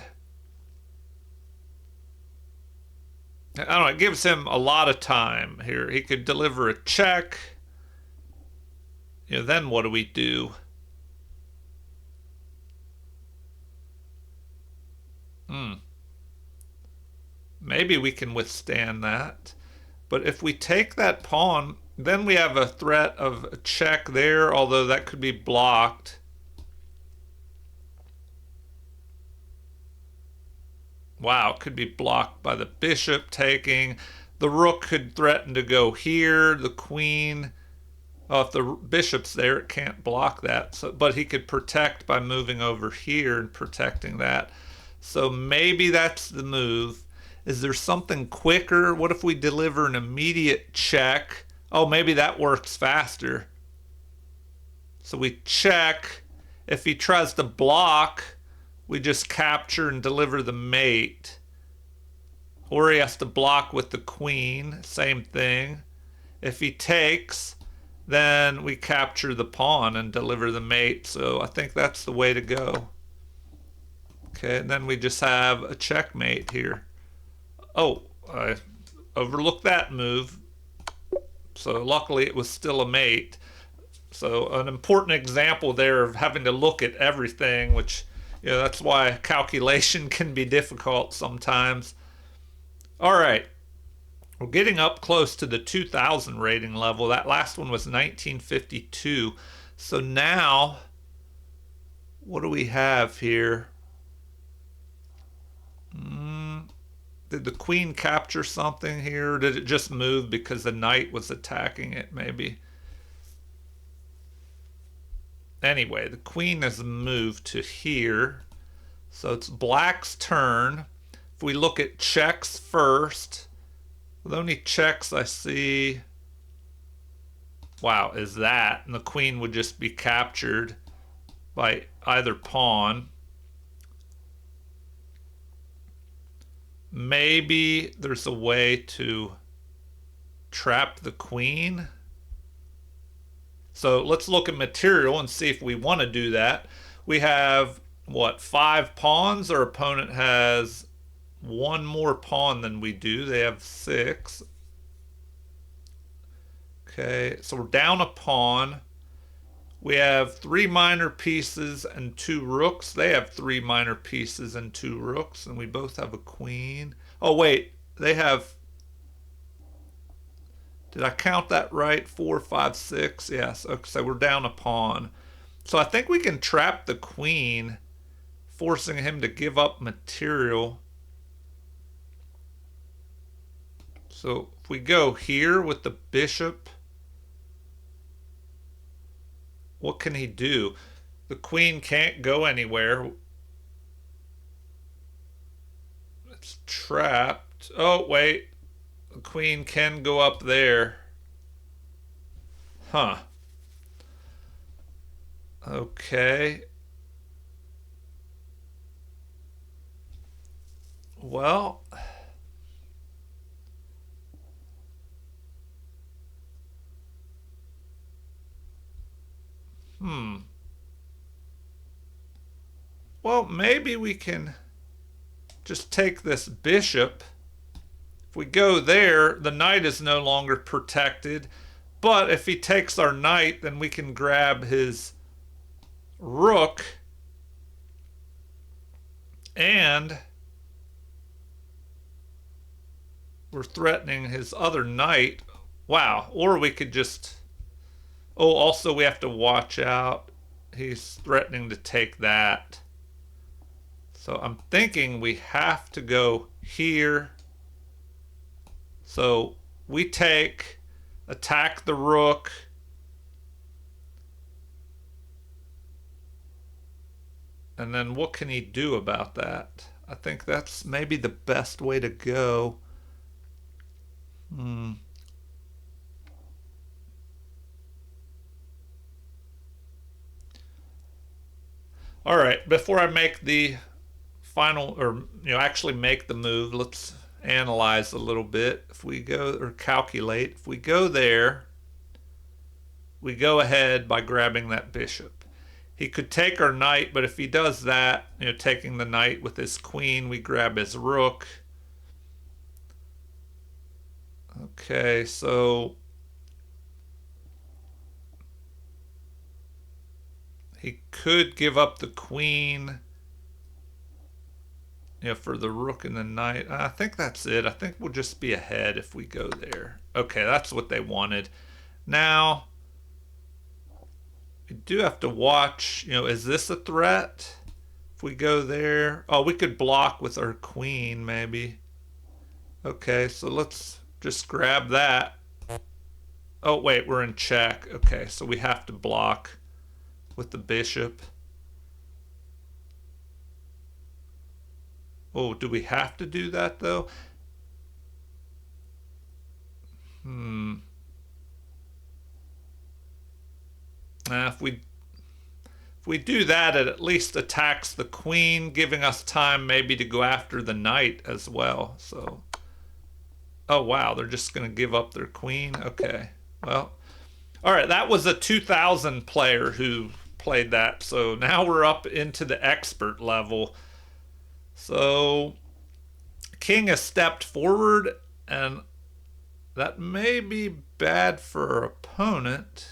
I don't know, it gives him a lot of time here. He could deliver a check. Then what do we do? Maybe we can withstand that. But if we take that pawn, then we have a threat of a check there, although that could be blocked. Wow, it could be blocked by the bishop taking. The rook could threaten to go here. The queen, if the bishop's there, it can't block that. So, but he could protect by moving over here and protecting that. So maybe that's the move. Is there something quicker? What if we deliver an immediate check? Oh, maybe that works faster. So we check. If he tries to block, we just capture and deliver the mate. Or he has to block with the queen, same thing. If he takes, then we capture the pawn and deliver the mate. So I think that's the way to go. Okay, and then we just have a checkmate here. Oh, I overlooked that move. So luckily it was still a mate. So an important example there of having to look at everything, which, that's why calculation can be difficult sometimes. All right. We're getting up close to the 2000 rating level. That last one was 1952. So now, what do we have here? Did the queen capture something here? Or did it just move because the knight was attacking it, maybe? Anyway, the queen has moved to here. So it's black's turn. If we look at checks first, the only checks I see, wow, is that. And the queen would just be captured by either pawn. Maybe there's a way to trap the queen. So let's look at material and see if we want to do that. We have, what, 5 pawns? Our opponent has 1 more pawn than we do. They have 6. Okay, so we're down a pawn. We have 3 minor pieces and 2 rooks. They have 3 minor pieces and 2 rooks, and we both have a queen. Oh, wait, they have... Did I count that right? 4, 5, 6. Yes, okay, so we're down a pawn. So I think we can trap the queen, forcing him to give up material. So if we go here with the bishop, what can he do? The queen can't go anywhere. It's trapped. Oh, wait. The queen can go up there. Huh. Okay. Well... Well, maybe we can just take this bishop. If we go there, the knight is no longer protected. But if he takes our knight, then we can grab his rook. And we're threatening his other knight. Wow. Or we could just... Oh, also we have to watch out. He's threatening to take that. So I'm thinking we have to go here. So we take, attack the rook. And then what can he do about that? I think that's maybe the best way to go. All right, before I make the final, or actually make the move, let's analyze a little bit. If we go, or calculate, if we go there, we go ahead by grabbing that bishop. He could take our knight, but if he does that, taking the knight with his queen, we grab his rook. Okay, so he could give up the queen, for the rook and the knight. I think that's it. I think we'll just be ahead if we go there. Okay, that's what they wanted. Now, we do have to watch, is this a threat? If we go there, oh, we could block with our queen maybe. Okay, so let's just grab that. Oh, wait, we're in check. Okay, so we have to block with the bishop. Oh, do we have to do that though? If we do that, it at least attacks the queen, giving us time maybe to go after the knight as well. So Oh, wow. They're just going to give up their queen. Okay. Well, all right. That was a 2000 player who played that. So now we're up into the expert level. So king has stepped forward, and that may be bad for our opponent.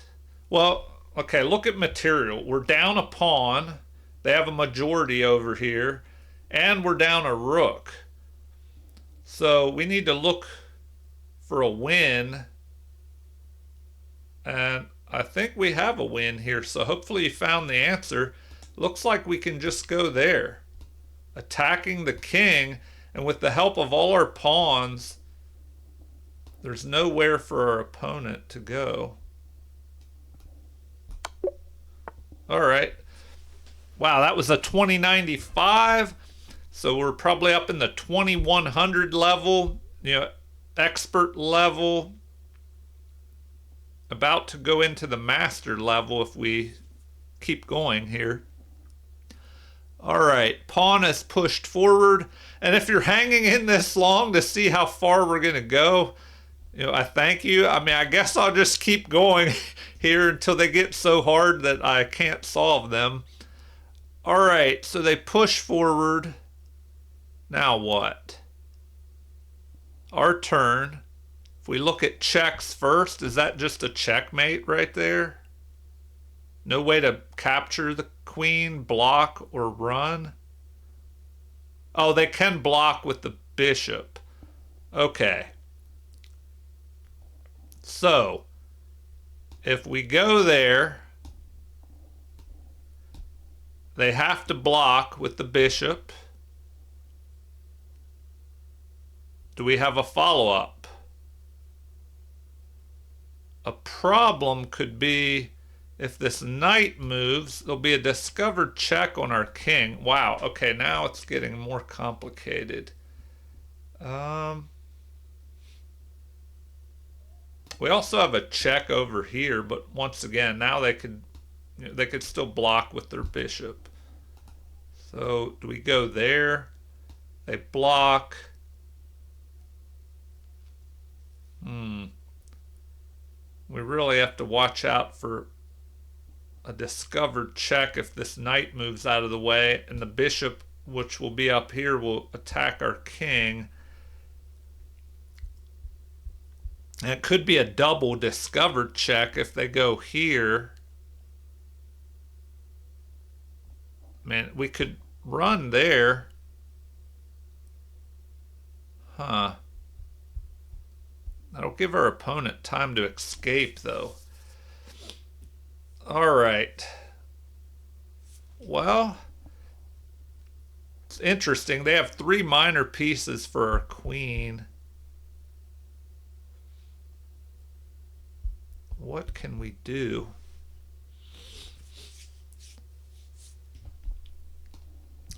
Well, okay, look at material. We're down a pawn. They have a majority over here. And we're down a rook. So we need to look for a win. And I think we have a win here. So hopefully you found the answer. Looks like we can just go there. Attacking the king. And with the help of all our pawns, there's nowhere for our opponent to go. All right. Wow, that was a 2095. So we're probably up in the 2100 level, expert level. About to go into the master level if we keep going here. All right, pawn is pushed forward. And if you're hanging in this long to see how far we're going to go, I thank you. I mean, I guess I'll just keep going here until they get so hard that I can't solve them. All right, so they push forward. Now what? Our turn. If we look at checks first, is that just a checkmate right there? No way to capture the queen, block, or run? Oh, they can block with the bishop. Okay. So, if we go there, they have to block with the bishop. Do we have a follow-up? A problem could be if this knight moves, there'll be a discovered check on our king. Wow, okay, now it's getting more complicated. We also have a check over here, but once again, now they could still block with their bishop. So do we go there? They block. We really have to watch out for a discovered check if this knight moves out of the way, and the bishop, which will be up here, will attack our king. And it could be a double discovered check if they go here. Man, we could run there. Huh. That'll give our opponent time to escape, though. All right. Well, it's interesting. They have 3 minor pieces for our queen. What can we do?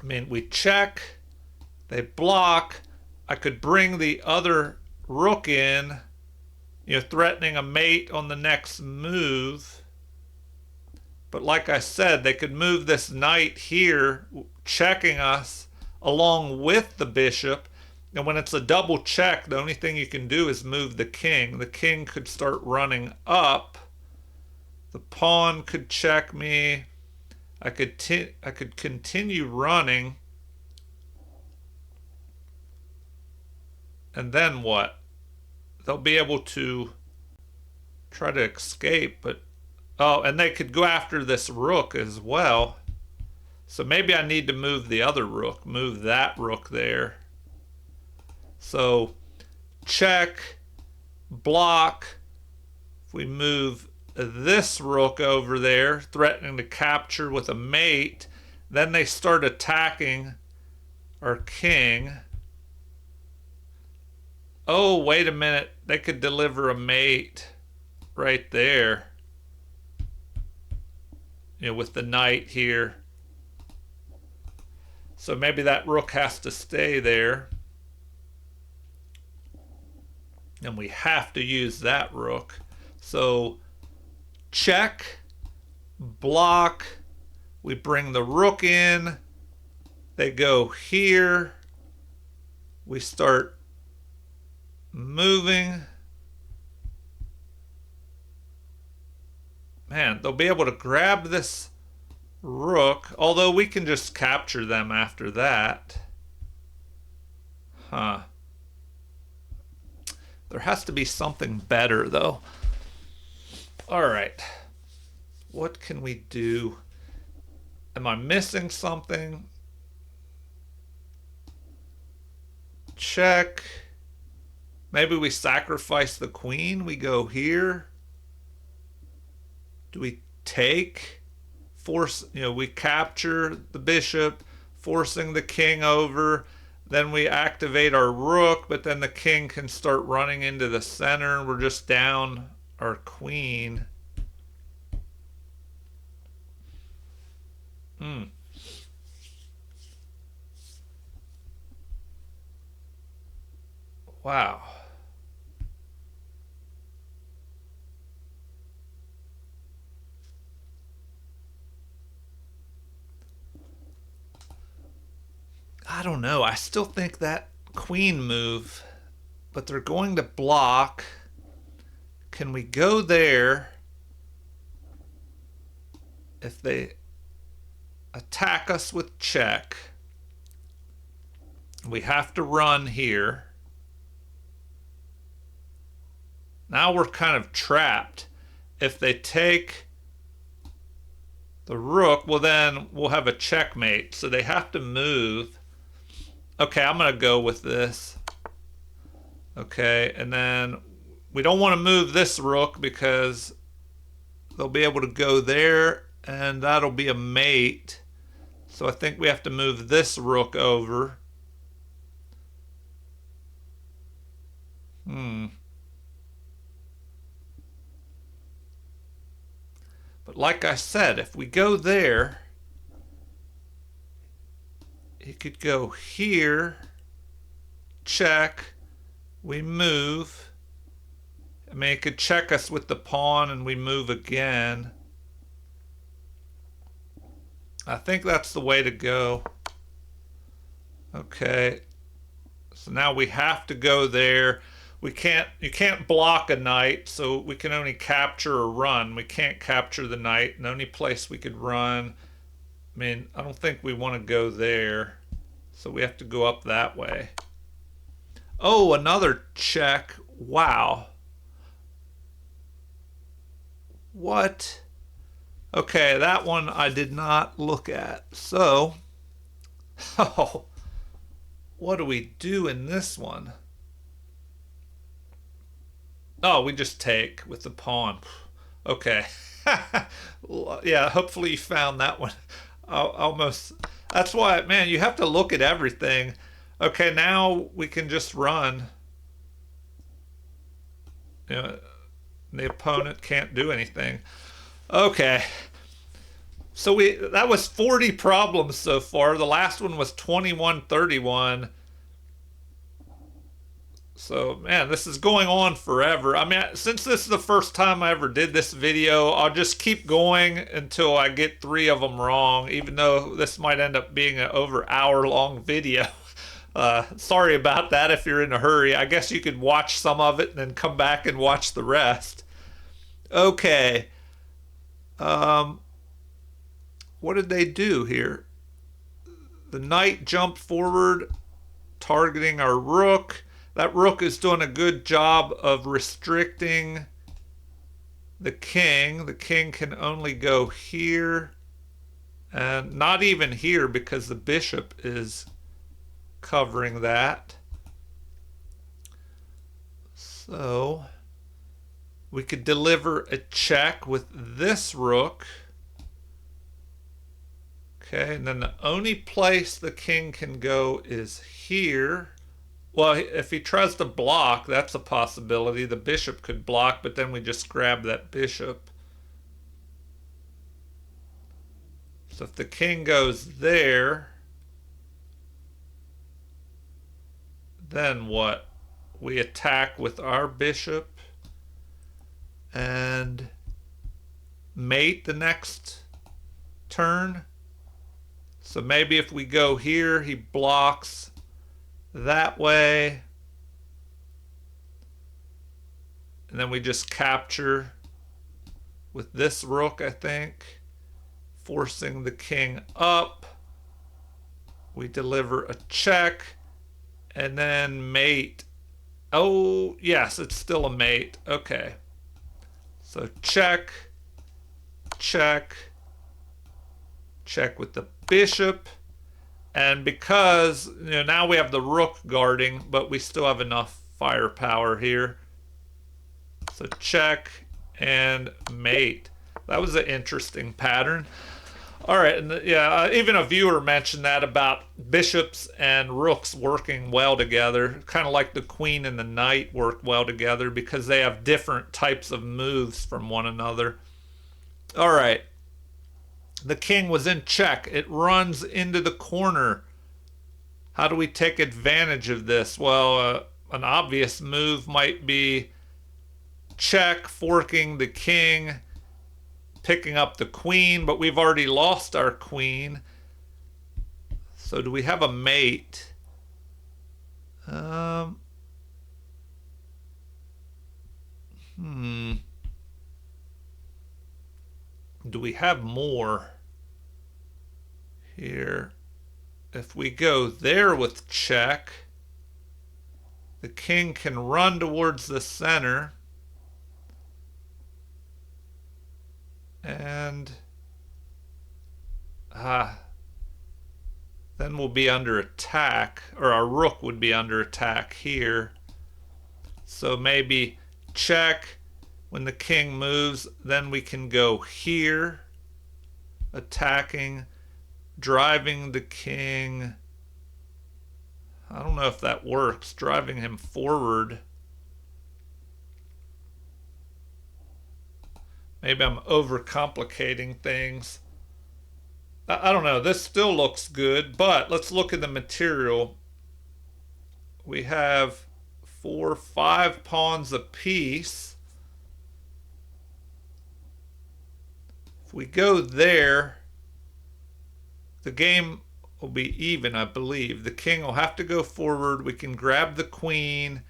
I mean, we check. They block. I could bring the other rook in, threatening a mate on the next move. But like I said, they could move this knight here, checking us along with the bishop. And when it's a double check, the only thing you can do is move the king. The king could start running up. The pawn could check me. I could continue running. And then what? They'll be able to try to escape, but oh, and they could go after this rook as well. So maybe I need to move the other rook, move that rook there. So check, block. If we move this rook over there, threatening to capture with a mate, then they start attacking our king. Oh, wait a minute. They could deliver a mate right there. With the knight here. So maybe that rook has to stay there. And we have to use that rook. So check, block. We bring the rook in. They go here. We start moving. Man, they'll be able to grab this rook, although we can just capture them after that. Huh. There has to be something better, though. All right. What can we do? Am I missing something? Check. Maybe we sacrifice the queen. We go here. Do we take? Force, we capture the bishop, forcing the king over. Then we activate our rook, but then the king can start running into the center. We're just down our queen. Wow. I don't know. I still think that queen move, but they're going to block. Can we go there if they attack us with check? We have to run here. Now we're kind of trapped. If they take the rook, well then we'll have a checkmate. So they have to move. Okay, I'm going to go with this. Okay, and then we don't want to move this rook because they'll be able to go there and that'll be a mate. So I think we have to move this rook over. But like I said, if we go there, he could go here, check, we move. I mean, it could check us with the pawn and we move again. I think that's the way to go. Okay, so now we have to go there. You can't block a knight, so we can only capture or run. We can't capture the knight, and the only place we could run, I mean, I don't think we want to go there, so we have to go up that way. Oh, another check. Wow. What? Okay, that one I did not look at. So, oh, what do we do in this one? Oh, we just take with the pawn. Okay. Yeah, hopefully you found that one. Almost. That's why, man, you have to look at everything. Okay, now we can just run. The opponent can't do anything. Okay. So that was 40 problems so far. The last one was 21-31. So, man, this is going on forever. I mean, since this is the first time I ever did this video, I'll just keep going until I get 3 of them wrong, even though this might end up being an over hour-long video. Sorry about that if you're in a hurry. I guess you could watch some of it and then come back and watch the rest. Okay. What did they do here? The knight jumped forward, targeting our rook. That rook is doing a good job of restricting the king. The king can only go here, and not even here because the bishop is covering that. So we could deliver a check with this rook. Okay, and then the only place the king can go is here. Well, if he tries to block, that's a possibility. The bishop could block, but then we just grab that bishop. So if the king goes there, then what? We attack with our bishop and mate the next turn. So maybe if we go here, he blocks that way. And then we just capture with this rook, I think, forcing the king up. We deliver a check and then mate. Oh, yes, it's still a mate. Okay. So check, check, check with the bishop. And because, now we have the rook guarding, but we still have enough firepower here. So check and mate. That was an interesting pattern. All right, and yeah, even a viewer mentioned that about bishops and rooks working well together, kind of like the queen and the knight work well together because they have different types of moves from one another. All right, the king was in check. It runs into the corner. How do we take advantage of this? Well, an obvious move might be check, forking the king, picking up the queen, but we've already lost our queen. So do we have a mate? Do we have more here? If we go there with check, the king can run towards the center. And then we'll be under attack, or our rook would be under attack here. So maybe check. When the king moves, then we can go here, attacking, driving the king. I don't know if that works, driving him forward. Maybe I'm overcomplicating things. I don't know. This still looks good, but let's look at the material. We have 5 pawns apiece. If we go there, the game will be even, I believe. The king will have to go forward. We can grab the queen.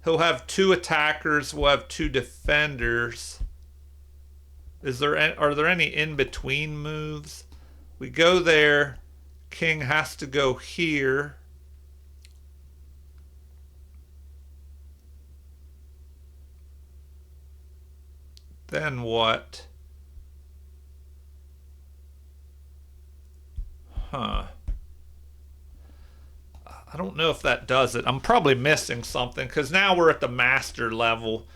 He'll have 2 attackers. We'll have 2 defenders. Are there any in-between moves? We go there. King has to go here. Then what? I don't know if that does it. I'm probably missing something because now we're at the master level.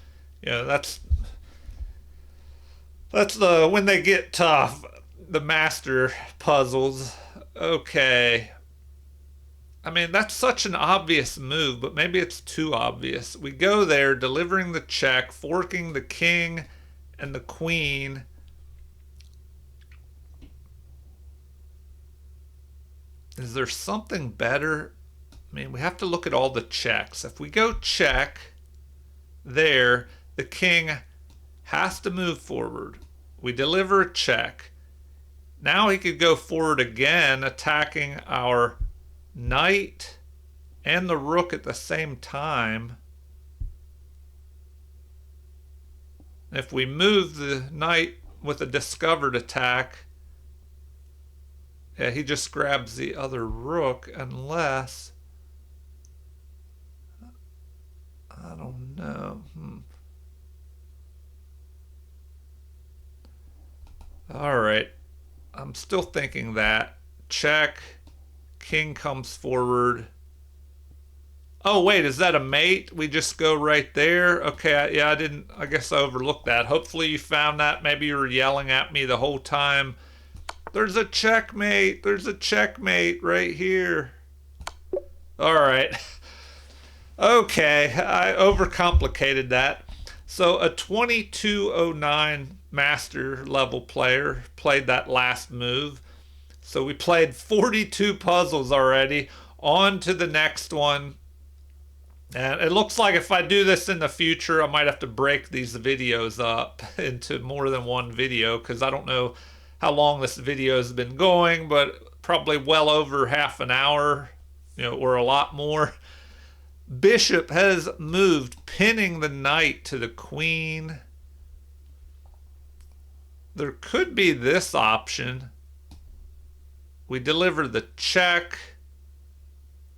That's the when they get tough, the master puzzles. Okay. I mean, that's such an obvious move, but maybe it's too obvious. We go there, delivering the check, forking the king and the queen. Is there something better? I mean, we have to look at all the checks. If we go check there, the king has to move forward. We deliver a check. Now he could go forward again, attacking our knight and the rook at the same time. If we move the knight with a discovered attack, yeah, he just grabs the other rook unless... I don't know. All right. I'm still thinking that. Check. King comes forward. Oh, wait, is that a mate? We just go right there? Okay, yeah, I guess I overlooked that. Hopefully you found that. Maybe you were yelling at me the whole time. There's a checkmate. There's a checkmate right here. All right. Okay, I overcomplicated that. So a 2209 master level player played that last move. So we played 42 puzzles already. On to the next one. And it looks like if I do this in the future, I might have to break these videos up into more than one video because I don't know how long this video has been going, but probably well over half an hour, or a lot more. bishop has moved, pinning the knight to the queen. There could be this option. We deliver the check,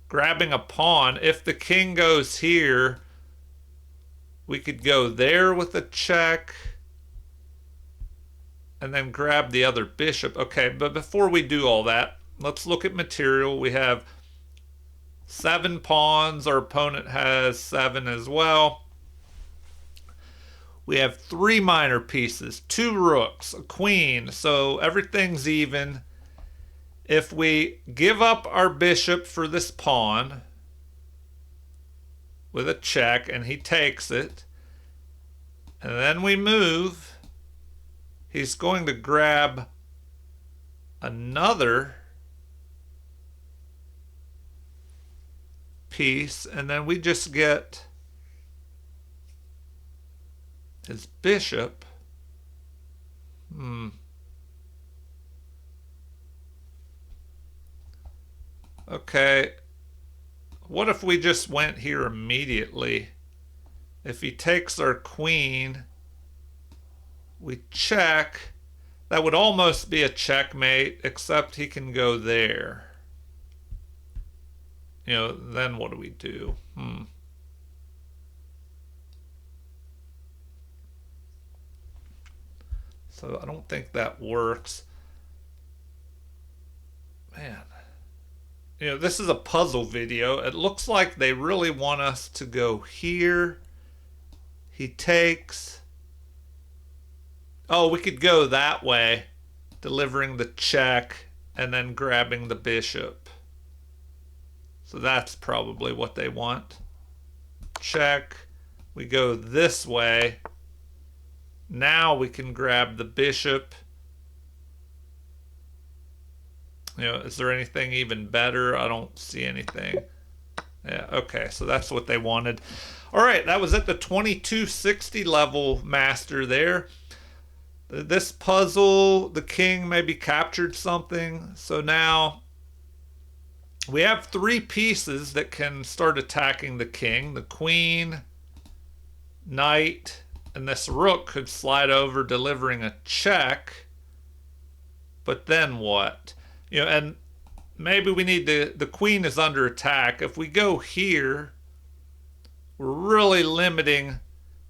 grabbing a pawn. If the king goes here, we could go there with a check and then grab the other bishop. Okay, but before we do all that, let's look at material. We have 7 pawns. Our opponent has 7 as well. We have 3 minor pieces, 2 rooks, a queen, so everything's even. If we give up our bishop for this pawn with a check and he takes it, and then we move, he's going to grab another piece, and then we just get his bishop. Okay. What if we just went here immediately? If he takes our queen, we check. That would almost be a checkmate, except he can go there. You know, then what do we do? So I don't think that works. Man. You know, this is a puzzle video. It looks like they really want us to go here. He takes. Oh, we could go that way, delivering the check and then grabbing the bishop. So that's probably what they want. Check. We go this way. Now we can grab the bishop. You know, is there anything even better? I don't see anything. Yeah, okay, so that's what they wanted. All right, that was at the 2260 level master there. This puzzle, the king maybe captured something. So now we have 3 pieces that can start attacking the king. The queen, knight, and this rook could slide over, delivering a check. But then what? You know, and maybe we need the queen is under attack. If we go here, we're really limiting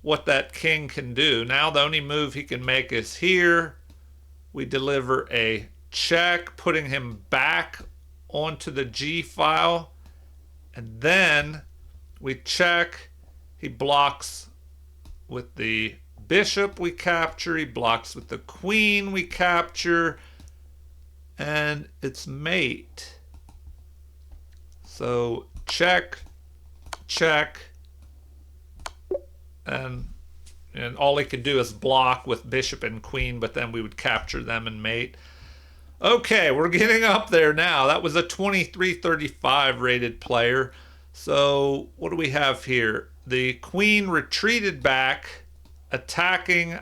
what that king can do. Now the only move he can make is here. We deliver a check, putting him back onto the G file. And then we check. He blocks with the bishop we capture. He blocks with the queen we capture. And it's mate. So check, check, and all he could do is block with bishop and queen, but then we would capture them and mate. Okay, we're getting up there now. That was a 2335 rated player. So what do we have here? The queen retreated back, attacking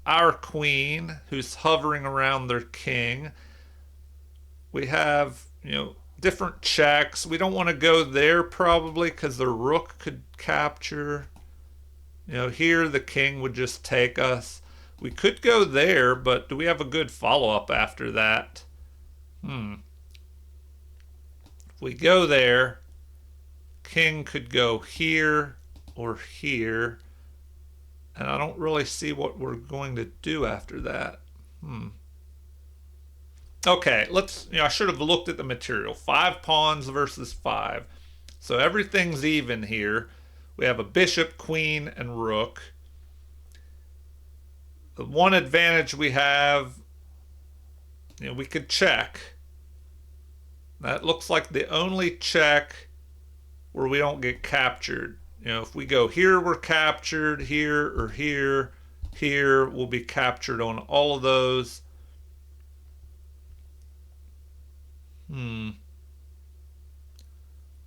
our queen, who's hovering around their king. We have, you know, different checks. We don't want to go there probably because the rook could capture. You know, here the king would just take us. We could go there, but do we have a good follow-up after that? If we go there, king could go here or here. And I don't really see what we're going to do after that. Okay, I should have looked at the material. 5 pawns versus 5. So everything's even here. We have a bishop, queen, and rook. The one advantage we have, we could check. That looks like the only check where we don't get captured. If we go here, we're captured. Here or here, here, we'll be captured on all of those.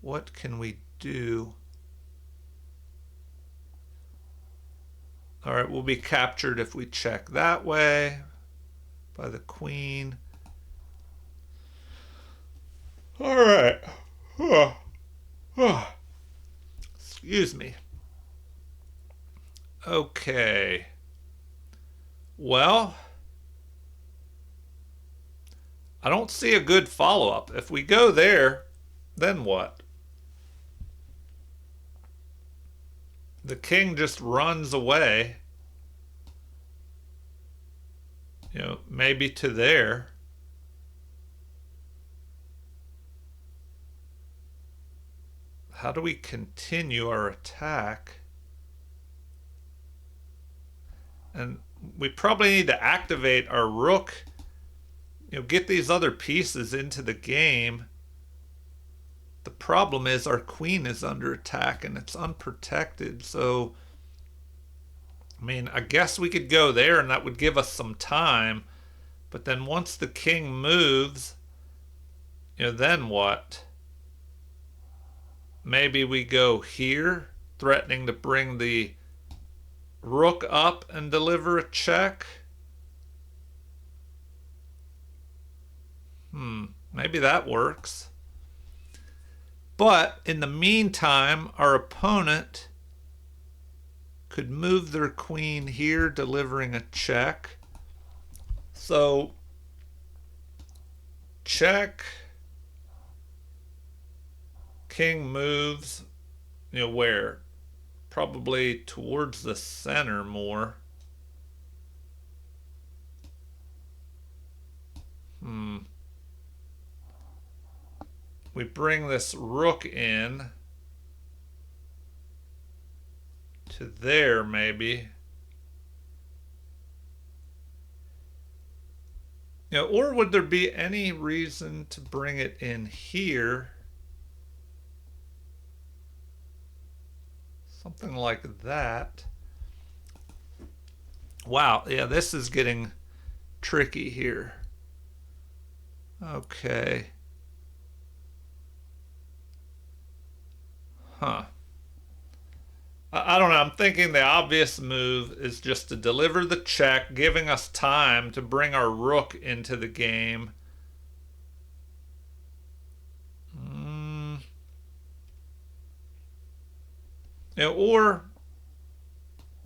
What can we do? All right, we'll be captured if we check that way by the queen. All right. Excuse me. Okay. Well, I don't see a good follow-up. If we go there, then what? The king just runs away. Maybe to there. How do we continue our attack? And we probably need to activate our rook, get these other pieces into the game. The problem is our queen is under attack and it's unprotected. So, I guess we could go there and that would give us some time. But then once the king moves, then what? Maybe we go here, threatening to bring the rook up and deliver a check. Maybe that works. But in the meantime, our opponent could move their queen here, delivering a check. So, check. King moves, where? Probably towards the center more. We bring this rook in to there, maybe. Or would there be any reason to bring it in here? Something like that. Wow, yeah, this is getting tricky here. Okay. I don't know. I'm thinking the obvious move is just to deliver the check, giving us time to bring our rook into the game. Or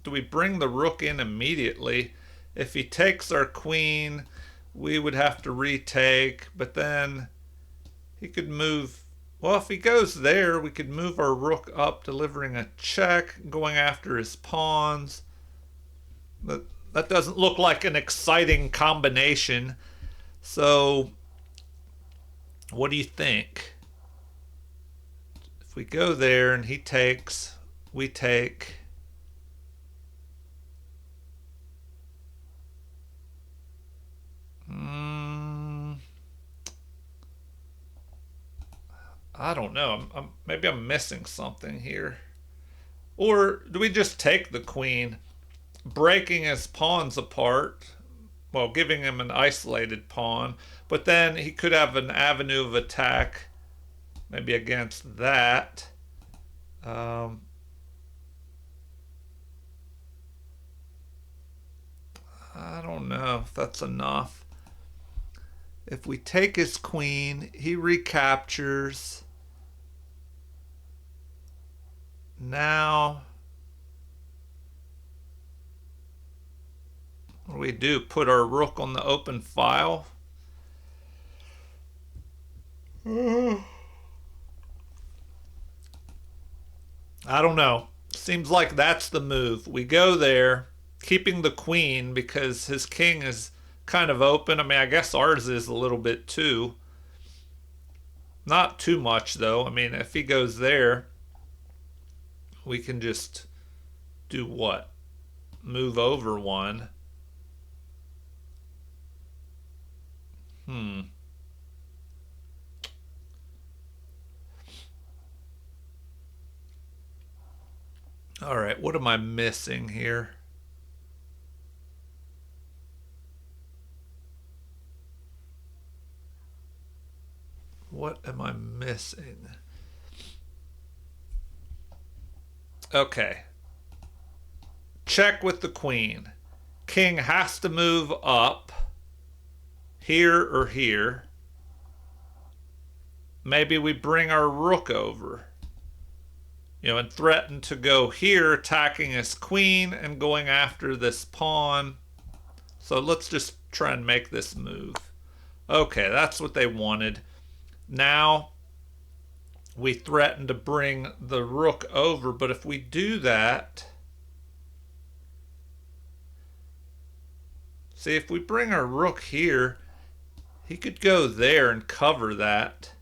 do we bring the rook in immediately? If he takes our queen, we would have to retake, but then he could move. Well, if he goes there, we could move our rook up, delivering a check, going after his pawns. But that doesn't look like an exciting combination. So, what do you think? If we go there and he takes, we take. I don't know. Maybe I'm missing something here. Or do we just take the queen, breaking his pawns apart, well, giving him an isolated pawn, but then he could have an avenue of attack, maybe against that. I don't know if that's enough. If we take his queen, he recaptures. Now, what do we do? Put our rook on the open file? I don't know. Seems like that's the move. We go there, keeping the queen because his king is kind of open. I guess ours is a little bit too. Not too much, though. If he goes there, we can just do what? Move over one. All right, what am I missing here? What am I missing? Okay. Check with the queen. King has to move up. Here or here. Maybe we bring our rook over. And threaten to go here, attacking his queen and going after this pawn. So let's just try and make this move. Okay, that's what they wanted. Now we threaten to bring the rook over, but if we do that, see, if we bring our rook here, he could go there and cover that.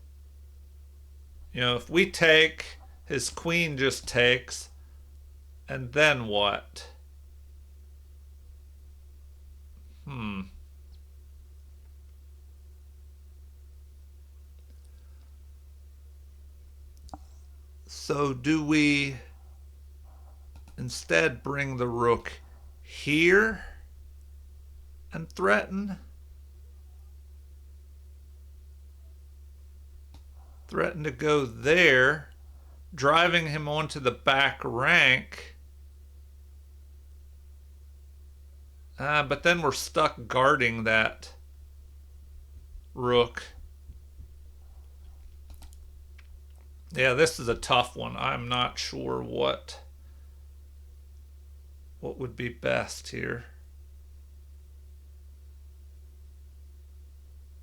If we take, his queen just takes, and then what? So do we instead bring the rook here and threaten? Threaten to go there, driving him onto the back rank. But then we're stuck guarding that rook. Yeah, this is a tough one. I'm not sure what would be best here.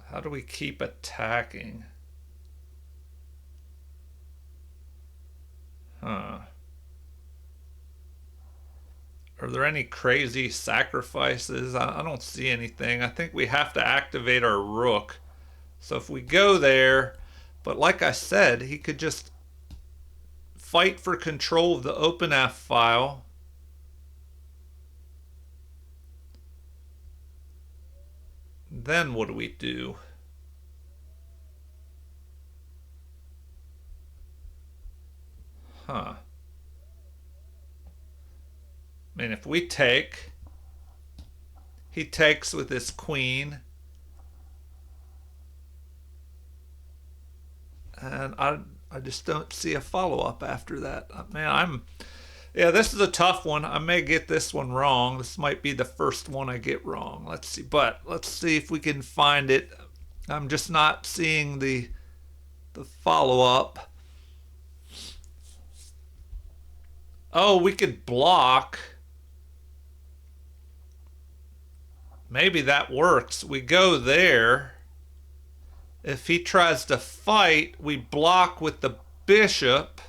How do we keep attacking? Are there any crazy sacrifices? I don't see anything. I think we have to activate our rook. So if we go there, but like I said, he could just fight for control of the OpenF file. Then what do we do? I mean, if we take, he takes with his queen. And I just don't see a follow-up after that. Man, yeah, this is a tough one. I may get this one wrong. This might be the first one I get wrong. Let's see. But let's see if we can find it. I'm just not seeing the follow-up. Oh, we could block. Maybe that works. We go there. If he tries to fight, we block with the bishop.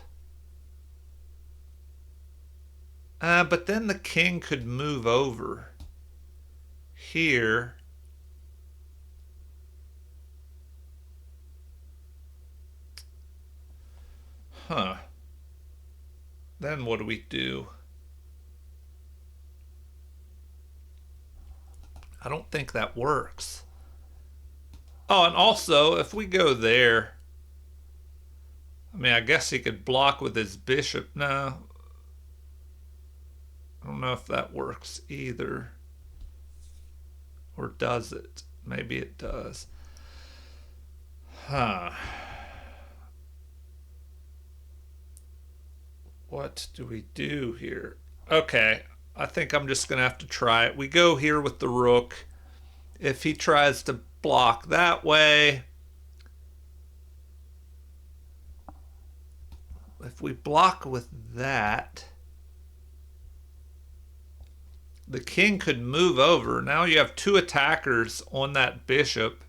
But then the king could move over here. Then what do we do? I don't think that works. Oh, and also, if we go there, I mean, I guess he could block with his bishop. No. I don't know if that works either. Or does it? Maybe it does. What do we do here? Okay, I think I'm just going to have to try it. We go here with the rook. If he tries to block that way, if we block with that, the king could move over. Now you have two attackers on that bishop.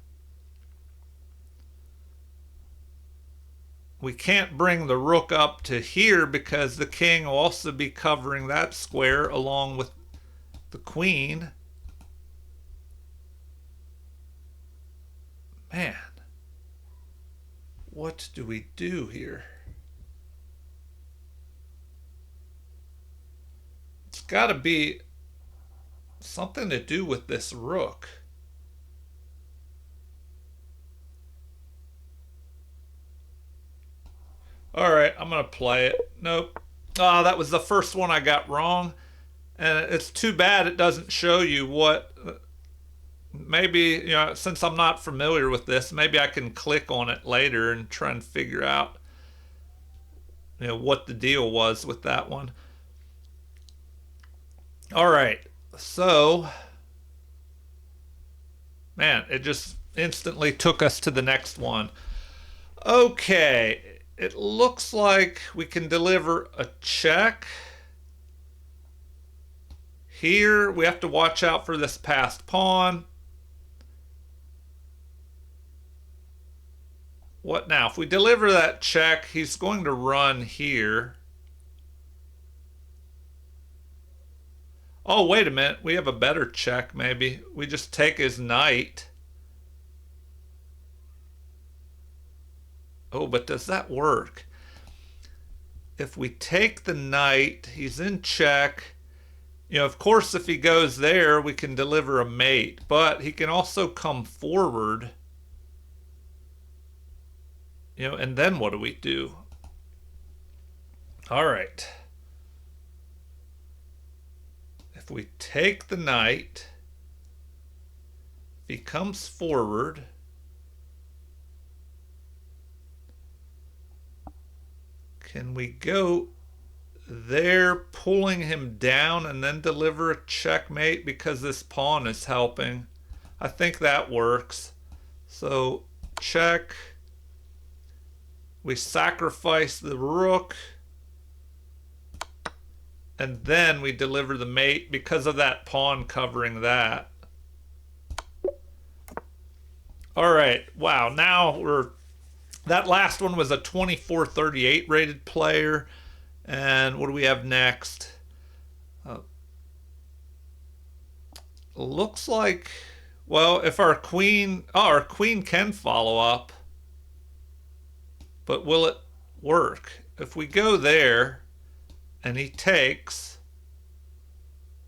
We can't bring the rook up to here because the king will also be covering that square along with the queen. Man, what do we do here? It's got to be something to do with this rook. All right, I'm going to play it. Nope. Ah, that was the first one I got wrong. And it's too bad it doesn't show you what... Maybe, since I'm not familiar with this, maybe I can click on it later and try and figure out, what the deal was with that one. All right, so, man, it just instantly took us to the next one. Okay, it looks like we can deliver a check. Here, we have to watch out for this passed pawn. What now? If we deliver that check, he's going to run here. Oh, wait a minute. We have a better check, maybe. We just take his knight. Oh, but does that work? If we take the knight, he's in check. You know, of course, if he goes there, we can deliver a mate. But he can also come forward. You know, and then what do we do? All right. If we take the knight, if he comes forward, can we go there, pulling him down and then deliver a checkmate because this pawn is helping? I think that works. So check. We sacrifice the rook. And then we deliver the mate because of that pawn covering that. All right. Wow. Now we're... That last one was a 2438 rated player. And what do we have next? Looks like... Well, if our queen... Oh, our queen can follow up. But will it work? If we go there... and he takes,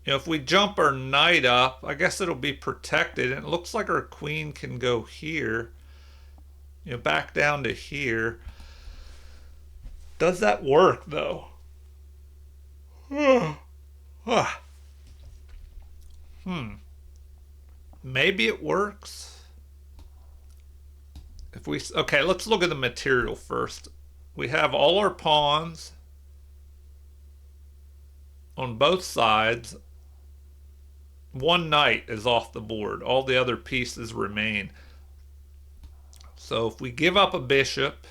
you know, if we jump our knight up, I guess it'll be protected. And it looks like our queen can go here, you know, back down to here. Does that work, though? Maybe it works. If we, okay, let's look at the material first. We have all our pawns on both sides. One knight is off the board. All the other pieces remain. So if we give up a bishop,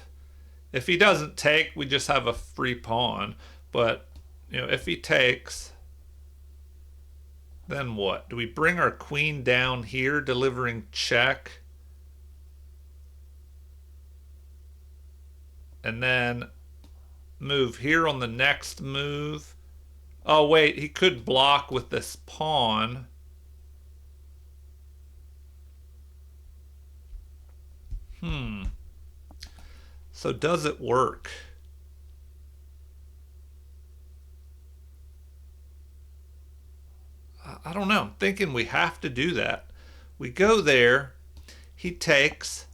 if he doesn't take, we just have a free pawn. But, you know, if he takes, then what? Do we bring our queen down here, delivering check? And then move here on the next move. Oh, wait, he could block with this pawn. So does it work? I don't know. I'm thinking we have to do that. We go there. He takes.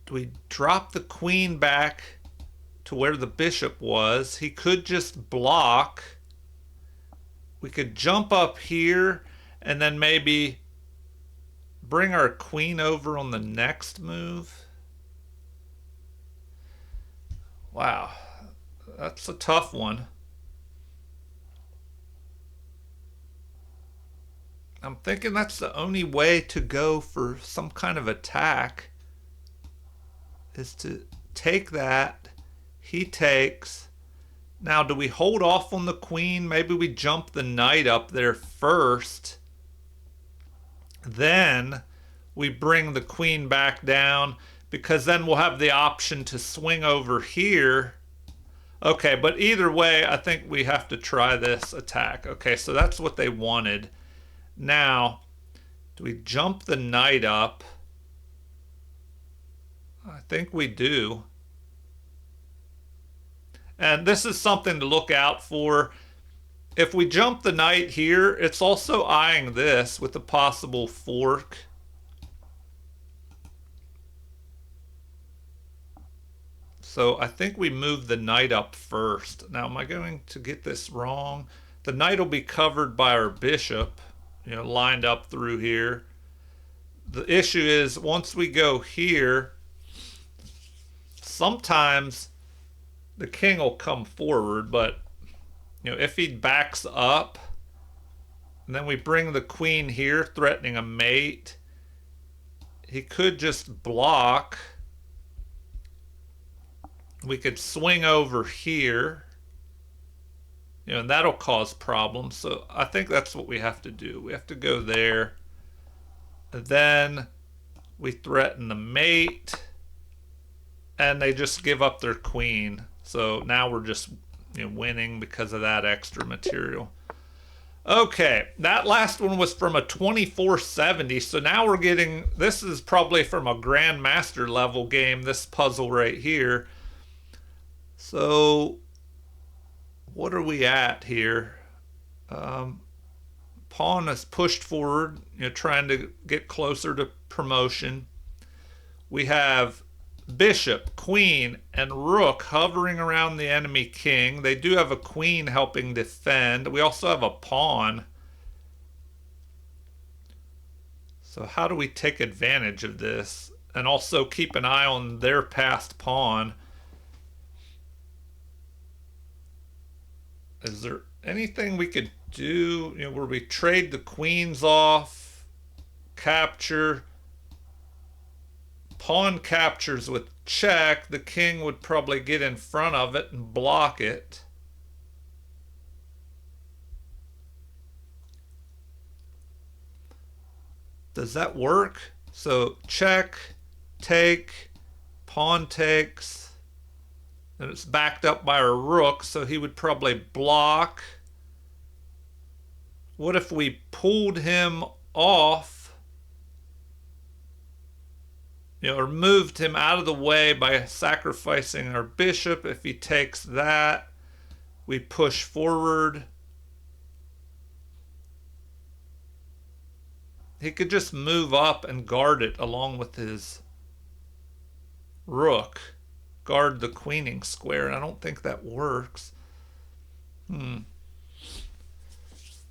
Do we drop the queen back to where the bishop was? He could just block. We could jump up here and then maybe bring our queen over on the next move. Wow, that's a tough one. I'm thinking that's the only way to go for some kind of attack, is to take that. He takes. Now, do we hold off on the queen? Maybe we jump the knight up there first. Then we bring the queen back down, because then we'll have the option to swing over here. Okay, but either way, I think we have to try this attack. Okay, so that's what they wanted. Now, do we jump the knight up? I think we do. And this is something to look out for. If we jump the knight here, it's also eyeing this with a possible fork. So I think we move the knight up first. Now, am I going to get this wrong? The knight will be covered by our bishop, you know, lined up through here. The issue is once we go here, sometimes the king will come forward, but you know, if he backs up, and then we bring the queen here, threatening a mate, he could just block. We could swing over here, and that'll cause problems. So I think that's what we have to do. We have to go there. And then we threaten the mate, and they just give up their queen. So now we're just winning because of that extra material. Okay, that last one was from a 2470. So now we're getting, this is probably from a Grandmaster level game, this puzzle right here. So what are we at here? Pawn is pushed forward, trying to get closer to promotion. We have bishop, queen, and rook hovering around the enemy king. They do have a queen helping defend. We also have a pawn. So how do we take advantage of this? And also keep an eye on their passed pawn. Is there anything we could do, where we trade the queens off, capture, pawn captures with check, the king would probably get in front of it and block it. Does that work? So check, take, pawn takes, and it's backed up by our rook, so he would probably block. What if we pulled him off, or moved him out of the way by sacrificing our bishop? If he takes that, we push forward. He could just move up and guard it along with his rook. Guard the queening square, and I don't think that works.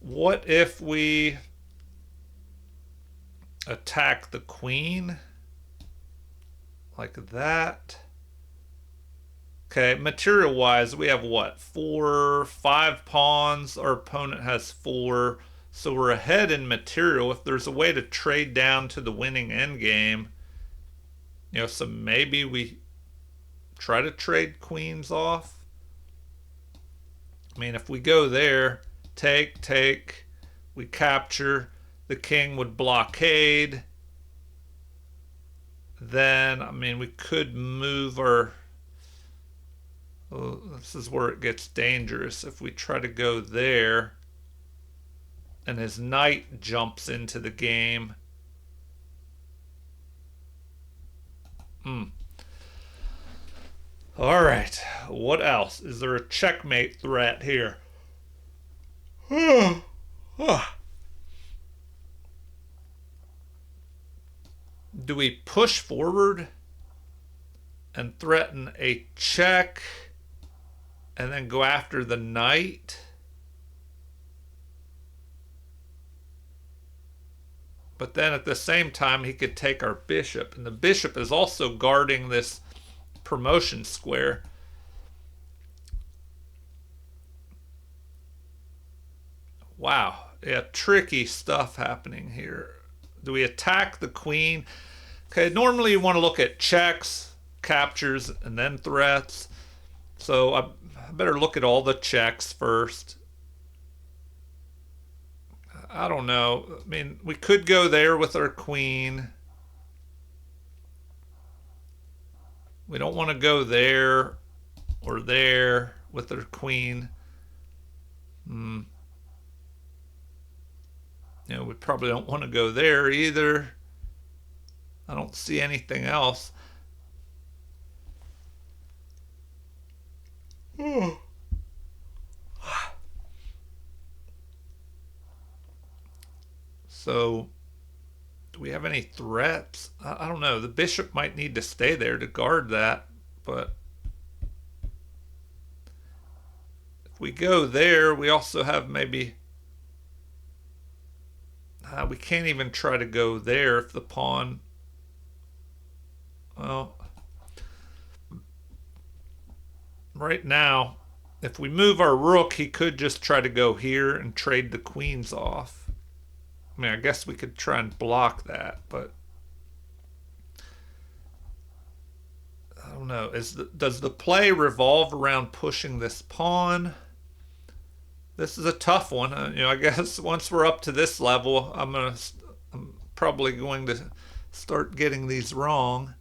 What if we attack the queen like that? Okay, material wise, we have what? 5 pawns. Our opponent has 4. So we're ahead in material. If there's a way to trade down to the winning endgame, so maybe we try to trade queens off. I mean, if we go there, take, we capture, the king would blockade. Then, I mean, we could move our... Oh, this is where it gets dangerous. If we try to go there, and his knight jumps into the game. All right, what else? Is there a checkmate threat here? Do we push forward and threaten a check and then go after the knight? But then at the same time, he could take our bishop, and the bishop is also guarding this promotion square. Wow, yeah, tricky stuff happening here. Do we attack the queen? Okay, normally you want to look at checks, captures, and then threats. So I better look at all the checks first. I don't know. I mean, we could go there with our queen. We don't want to go there or there with our queen. We probably don't want to go there either. I don't see anything else. So, do we have any threats? I don't know. The bishop might need to stay there to guard that, but if we go there, we also have maybe... we can't even try to go there if the pawn... Well, right now, if we move our rook, he could just try to go here and trade the queens off. I mean, I guess we could try and block that, but I don't know. does the play revolve around pushing this pawn? This is a tough one. I guess once we're up to this level, I'm probably going to start getting these wrong.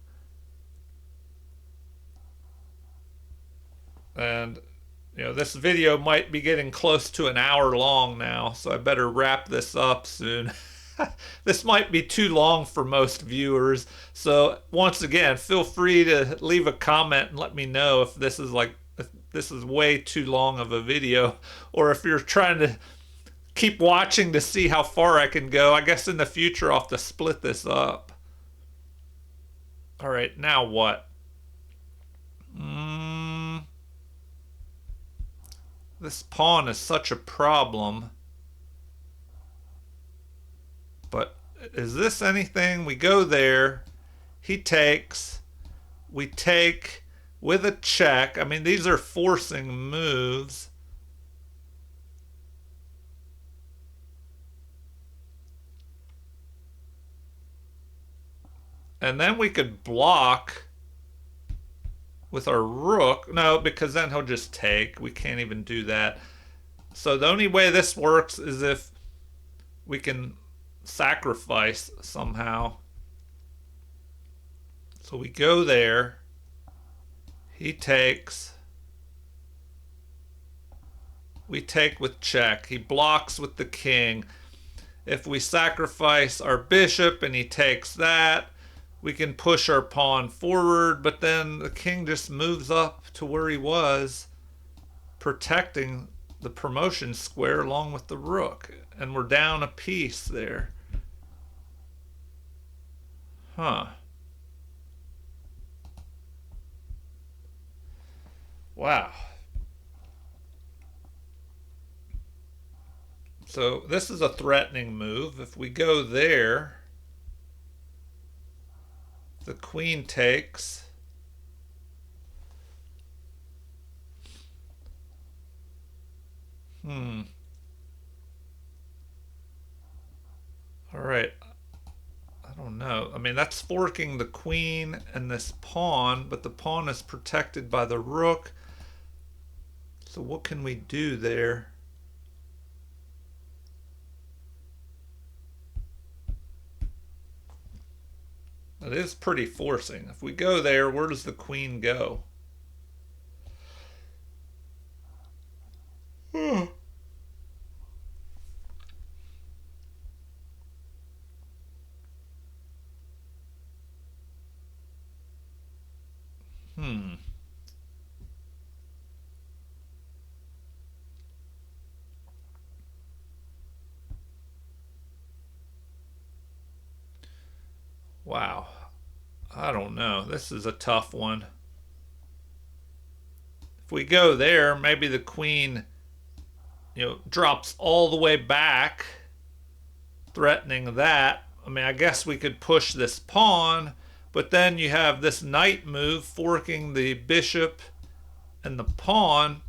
And this video might be getting close to an hour long now, so I better wrap this up soon. This might be too long for most viewers, so once again, feel free to leave a comment and let me know if this is way too long of a video, or if you're trying to keep watching to see how far I can go. I guess in the future I'll have to split this up. All right, now what? This pawn is such a problem. But is this anything? We go there. He takes. We take with a check. I mean, these are forcing moves. And then we could block with our rook. No, because then he'll just take. We can't even do that. So the only way this works is if we can sacrifice somehow. So we go there. He takes. We take with check. He blocks with the king. If we sacrifice our bishop and he takes that, we can push our pawn forward, but then the king just moves up to where he was, protecting the promotion square along with the rook. And we're down a piece there. Huh. Wow. So this is a threatening move. If we go there, the queen takes. All right. I don't know. I mean, that's forking the queen and this pawn, but the pawn is protected by the rook. So what can we do there? It is pretty forcing. If we go there, where does the queen go? Wow. I don't know. This is a tough one. If we go there, maybe the queen, drops all the way back, threatening that. I mean, I guess we could push this pawn, but then you have this knight move forking the bishop and the pawn.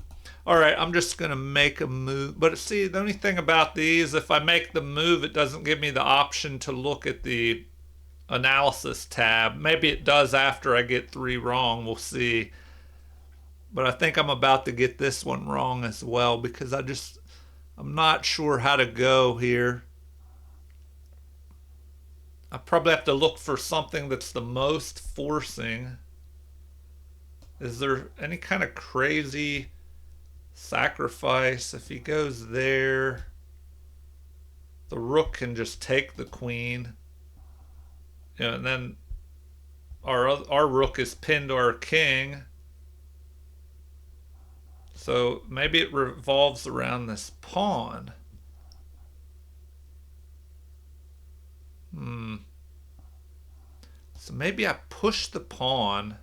All right, I'm just going to make a move. But see, the only thing about these, if I make the move, it doesn't give me the option to look at the analysis tab. Maybe it does after I get 3 wrong. We'll see. But I think I'm about to get this one wrong as well, because I'm not sure how to go here. I probably have to look for something that's the most forcing. Is there any kind of crazy sacrifice? If he goes there, the rook can just take the queen. And then our rook is pinned to our king. So maybe it revolves around this pawn. So maybe I push the pawn,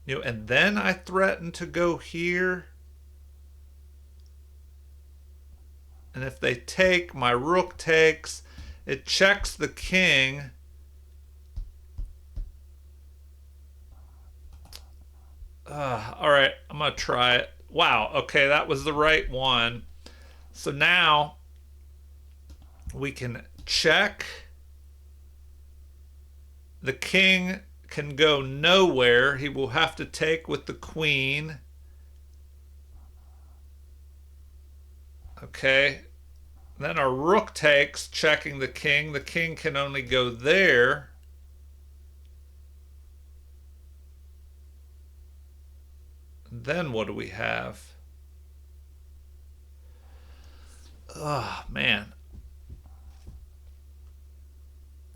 and then I threaten to go here. And if they take, my rook takes. It checks the king. All right, I'm going to try it. Wow, okay, that was the right one. So now we can check. The king can go nowhere. He will have to take with the queen. Okay. Then our rook takes, checking the king. The king can only go there. Then what do we have? Oh, man.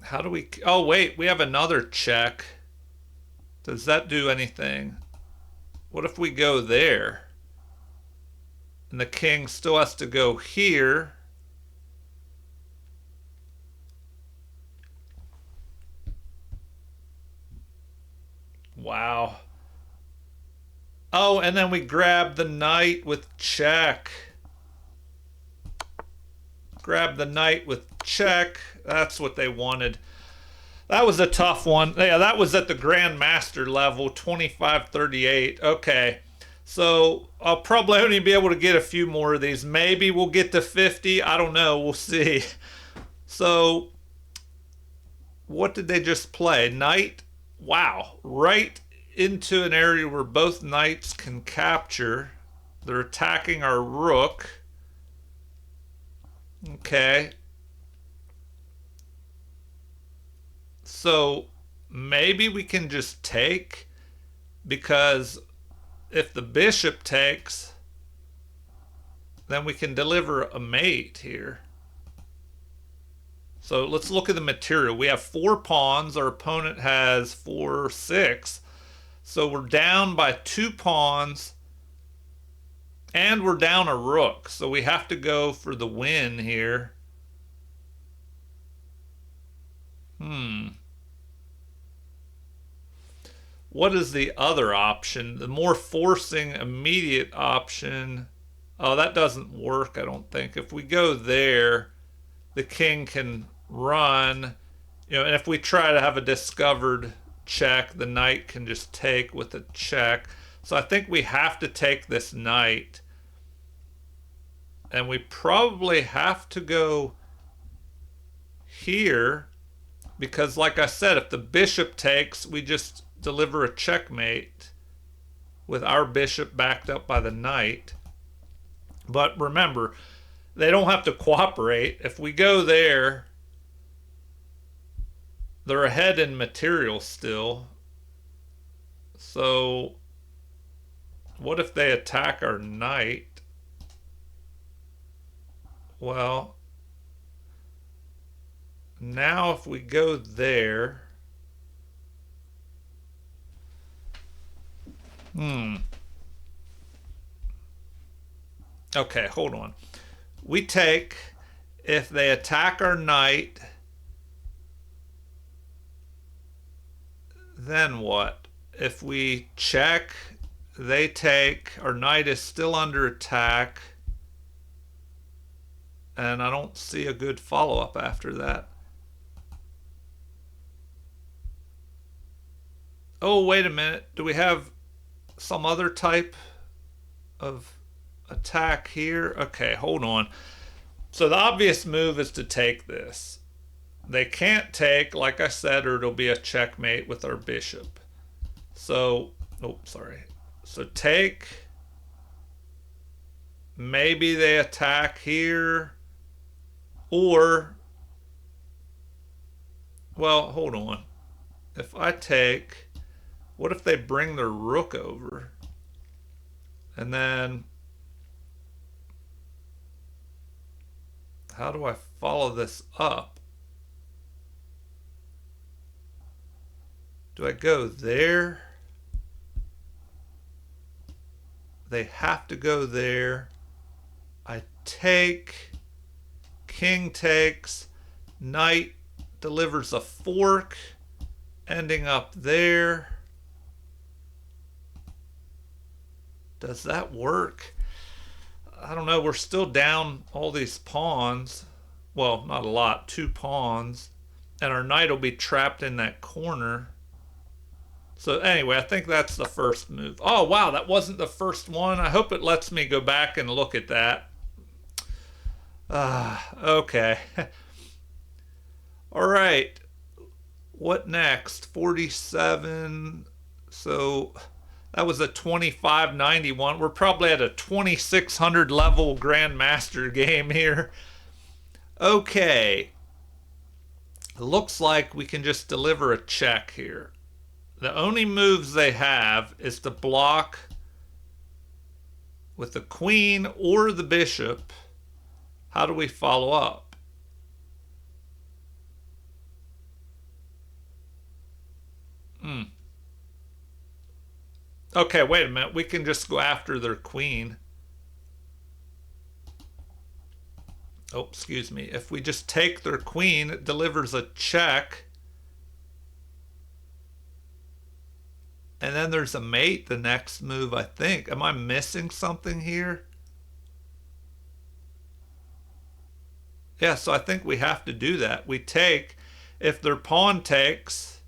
How do we... Oh, wait. We have another check. Does that do anything? What if we go there? And the king still has to go here. Wow. Oh, and then we grab the knight with check. Grab the knight with check. That's what they wanted. That was a tough one. Yeah, that was at the Grandmaster level, 2538. Okay. So I'll probably only be able to get a few more of these. Maybe we'll get to 50. I don't know. We'll see. So what did they just play? Knight. Wow. Right into an area where both knights can capture. They're attacking our rook. Okay. So maybe we can just take, because if the bishop takes, then we can deliver a mate here. So let's look at the material. We have 4 pawns. Our opponent has 4, 6. So we're down by 2 pawns. And we're down a rook. So we have to go for the win here. What is the other option? The more forcing immediate option. Oh, that doesn't work, I don't think. If we go there, the king can run. You know, and if we try to have a discovered check, the knight can just take with a check. So I think we have to take this knight. And we probably have to go here, because like I said, if the bishop takes, we just deliver a checkmate with our bishop backed up by the knight. But remember, they don't have to cooperate. If we go there, they're ahead in material still. So what if they attack our knight? Well, now if we go there, okay, hold on. We take, if they attack our knight, then what? If we check, they take, our knight is still under attack, and I don't see a good follow-up after that. Oh, wait a minute. Do we have some other type of attack here? Okay, hold on. So the obvious move is to take this. They can't take, like I said, or it'll be a checkmate with our bishop. So, oh, sorry. So take. Maybe they attack here. Or, well, hold on. If I take, what if they bring their rook over? And then, how do I follow this up? Do I go there? They have to go there. I take, king takes, knight delivers a fork, ending up there. Does that work? I don't know. We're still down all these pawns. Well, not a lot, 2 pawns. And our knight will be trapped in that corner. So anyway, I think that's the first move. Oh, wow, that wasn't the first one. I hope it lets me go back and look at that. Okay. All right. What next? 47. So that was a 2591. We're probably at a 2600 level Grandmaster game here. Okay. Looks like we can just deliver a check here. The only moves they have is to block with the queen or the bishop. How do we follow up? Okay, wait a minute. We can just go after their queen. Oh, excuse me. If we just take their queen, it delivers a check. And then there's a mate the next move, I think. Am I missing something here? Yeah, so I think we have to do that. We take, if their pawn takes,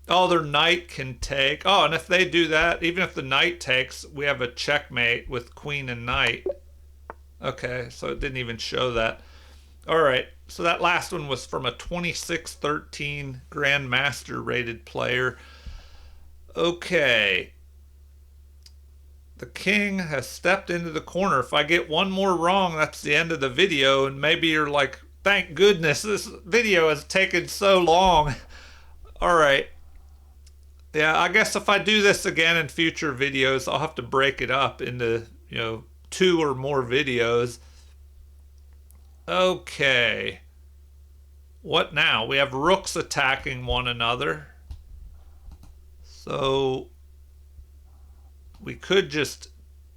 oh, their knight can take. Oh, and if they do that, even if the knight takes, we have a checkmate with queen and knight. Okay, so it didn't even show that. All right, so that last one was from a 2613 Grandmaster rated player. Okay. The king has stepped into the corner. If I get one more wrong, that's the end of the video. And maybe you're like, thank goodness this video has taken so long. All right. Yeah, I guess if I do this again in future videos, I'll have to break it up into, 2 or more videos. Okay. What now? We have rooks attacking one another. So we could just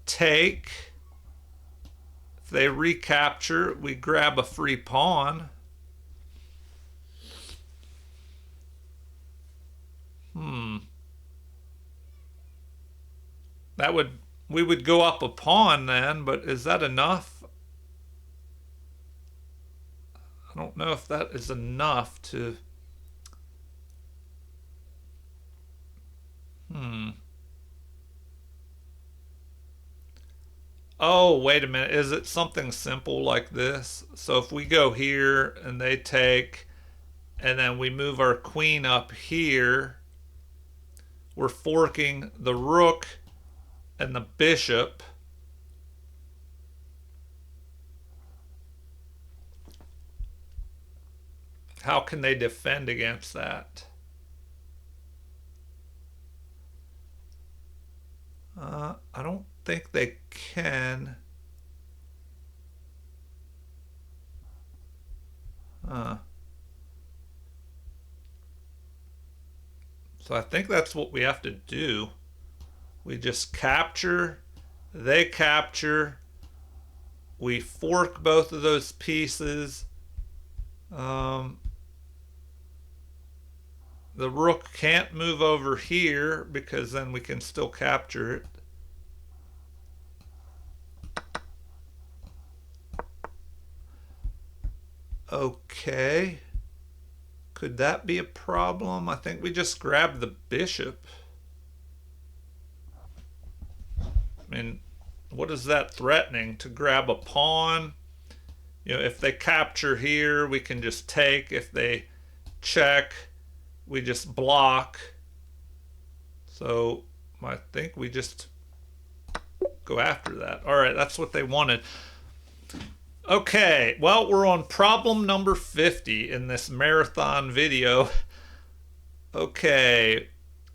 take. If they recapture, we grab a free pawn. We would go up a pawn then, but is that enough? I don't know if that is enough to... Oh, wait a minute. Is it something simple like this? So if we go here and they take, and then we move our queen up here, we're forking the rook and the bishop. How can they defend against that? I don't think they can. So I think that's what we have to do. We just capture, they capture, we fork both of those pieces. The rook can't move over here because then we can still capture it. Okay. Could that be a problem? I think we just grab the bishop. I mean, what is that threatening? To grab a pawn? If they capture here, we can just take. If they check, we just block. So I think we just go after that. All right, that's what they wanted. Okay, well, we're on problem number 50 in this marathon video. Okay,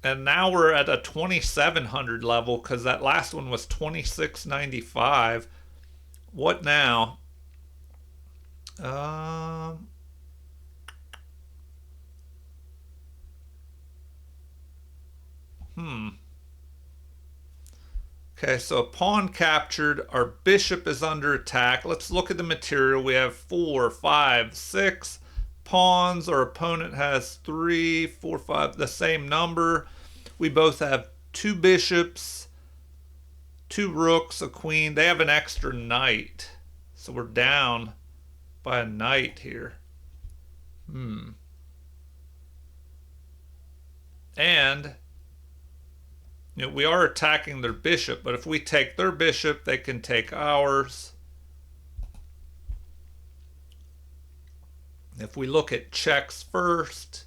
and now we're at a 2700 level because that last one was 2695. What now? Okay, so a pawn captured. Our bishop is under attack. Let's look at the material. We have 4, 5, 6 pawns. Our opponent has 3, 4, 5, the same number. We both have 2 bishops, 2 rooks, a queen. They have an extra knight. So we're down by a knight here. And we are attacking their bishop, but if we take their bishop, they can take ours. If we look at checks first,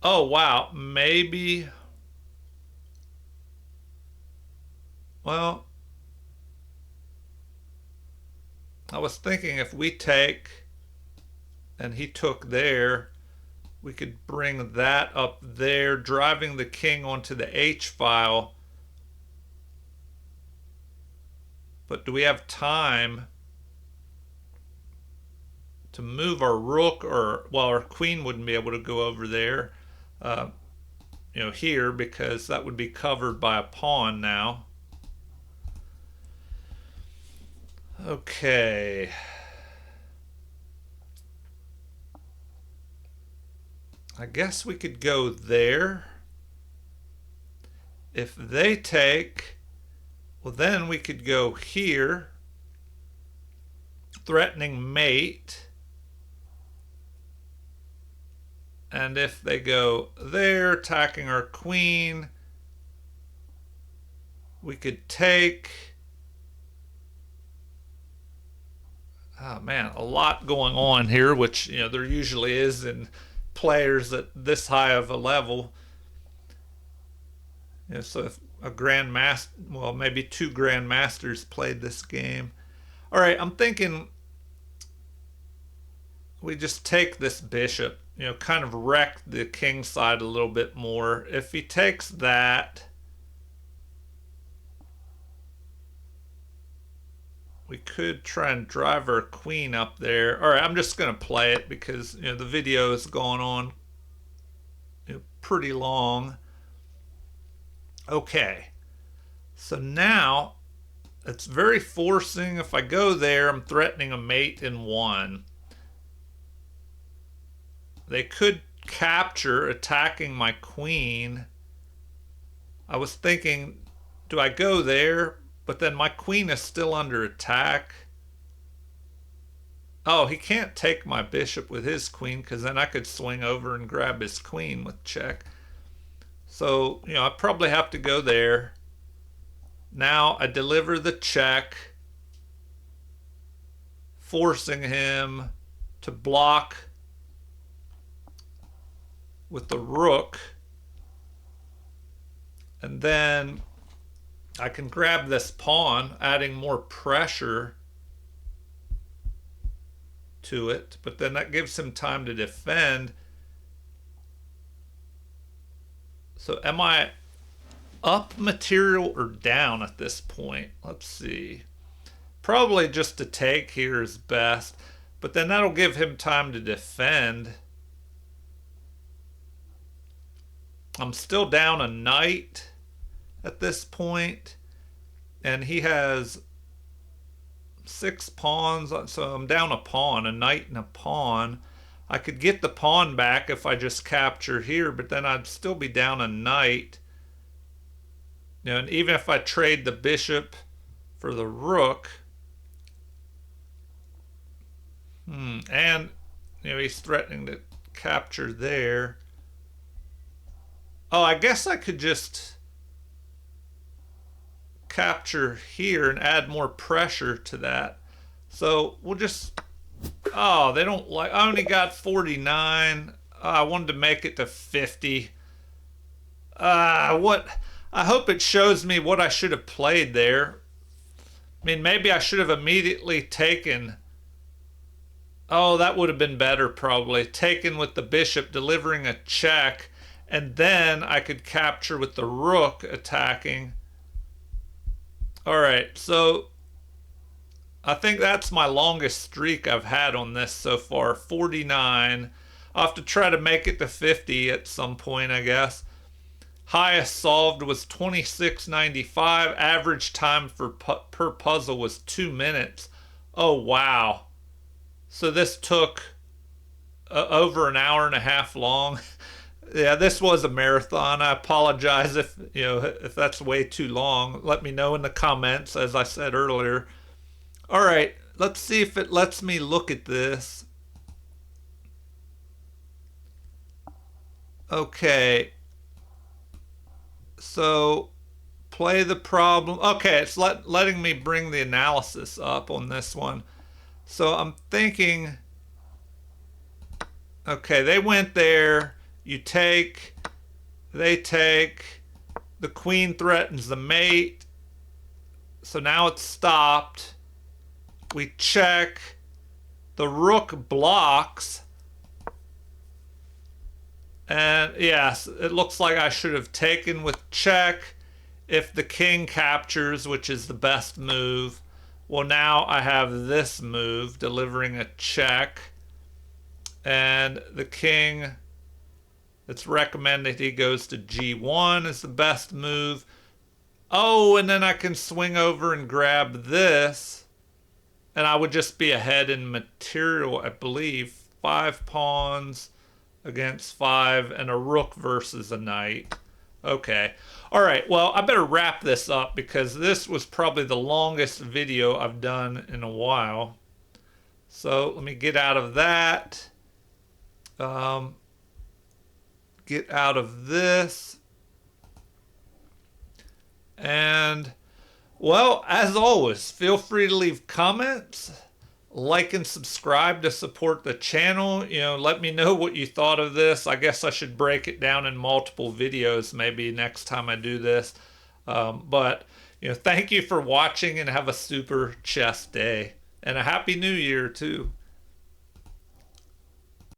oh wow, maybe, well, I was thinking if we take and he took there, we could bring that up there, driving the king onto the H file. But do we have time to move our rook, or, well, our queen wouldn't be able to go over there, here, because that would be covered by a pawn now. Okay. I guess we could go there. If they take, well, then we could go here, threatening mate. And if they go there, attacking our queen, we could take. Oh man, a lot going on here, which there usually is in players at this high of a level. So if a grandmaster, well, maybe two grandmasters played this game. All right, I'm thinking we just take this bishop, kind of wreck the king side a little bit more. If he takes that, we could try and drive our queen up there. All right, I'm just going to play it because the video is going on pretty long. Okay, so now it's very forcing. If I go there, I'm threatening a mate in one. They could capture, attacking my queen. I was thinking, do I go there? But then my queen is still under attack. Oh, he can't take my bishop with his queen, because then I could swing over and grab his queen with check. So, I probably have to go there. Now I deliver the check, forcing him to block with the rook. And then I can grab this pawn, adding more pressure to it, but then that gives him time to defend. So am I up material or down at this point? Let's see. Probably just to take here is best, but then that'll give him time to defend. I'm still down a knight at this point, and he has 6 pawns, so I'm down a pawn, a knight and a pawn. I could get the pawn back if I just capture here, but then I'd still be down a knight. And even if I trade the bishop for the rook, and he's threatening to capture there. Oh, I guess I could just capture here and add more pressure to that. So we'll just, oh, they don't like, I only got 49. I wanted to make it to 50. I hope it shows me what I should have played there. I mean, maybe I should have immediately taken, oh, that would have been better probably. Taken with the bishop, delivering a check, and then I could capture with the rook attacking. All right, so I think that's my longest streak I've had on this so far, 49. I'll have to try to make it to 50 at some point, I guess. Highest solved was 26.95. Average time per puzzle was 2 minutes. Oh, wow. So this took over an hour and a half long. Yeah, this was a marathon. I apologize if that's way too long. Let me know in the comments, as I said earlier. All right, let's see if it lets me look at this. Okay. So play the problem. Okay, it's letting me bring the analysis up on this one. So I'm thinking, okay, they went there. You take, they take, the queen threatens the mate. So now it's stopped. We check. The rook blocks. And yes, it looks like I should have taken with check if the king captures, which is the best move. Well, now I have this move, delivering a check. And the king, it's recommended he goes to g1 is the best move. Oh, and then I can swing over and grab this. And I would just be ahead in material, I believe. 5 pawns against 5 and a rook versus a knight. Okay. All right. Well, I better wrap this up because this was probably the longest video I've done in a while. So let me get out of that. Get out of this. And, well, as always, feel free to leave comments, like and subscribe to support the channel. You know, let me know what you thought of this. I guess I should break it down in multiple videos maybe next time I do this. But, you know, thank you for watching and have a super chess day. And a happy new year, too.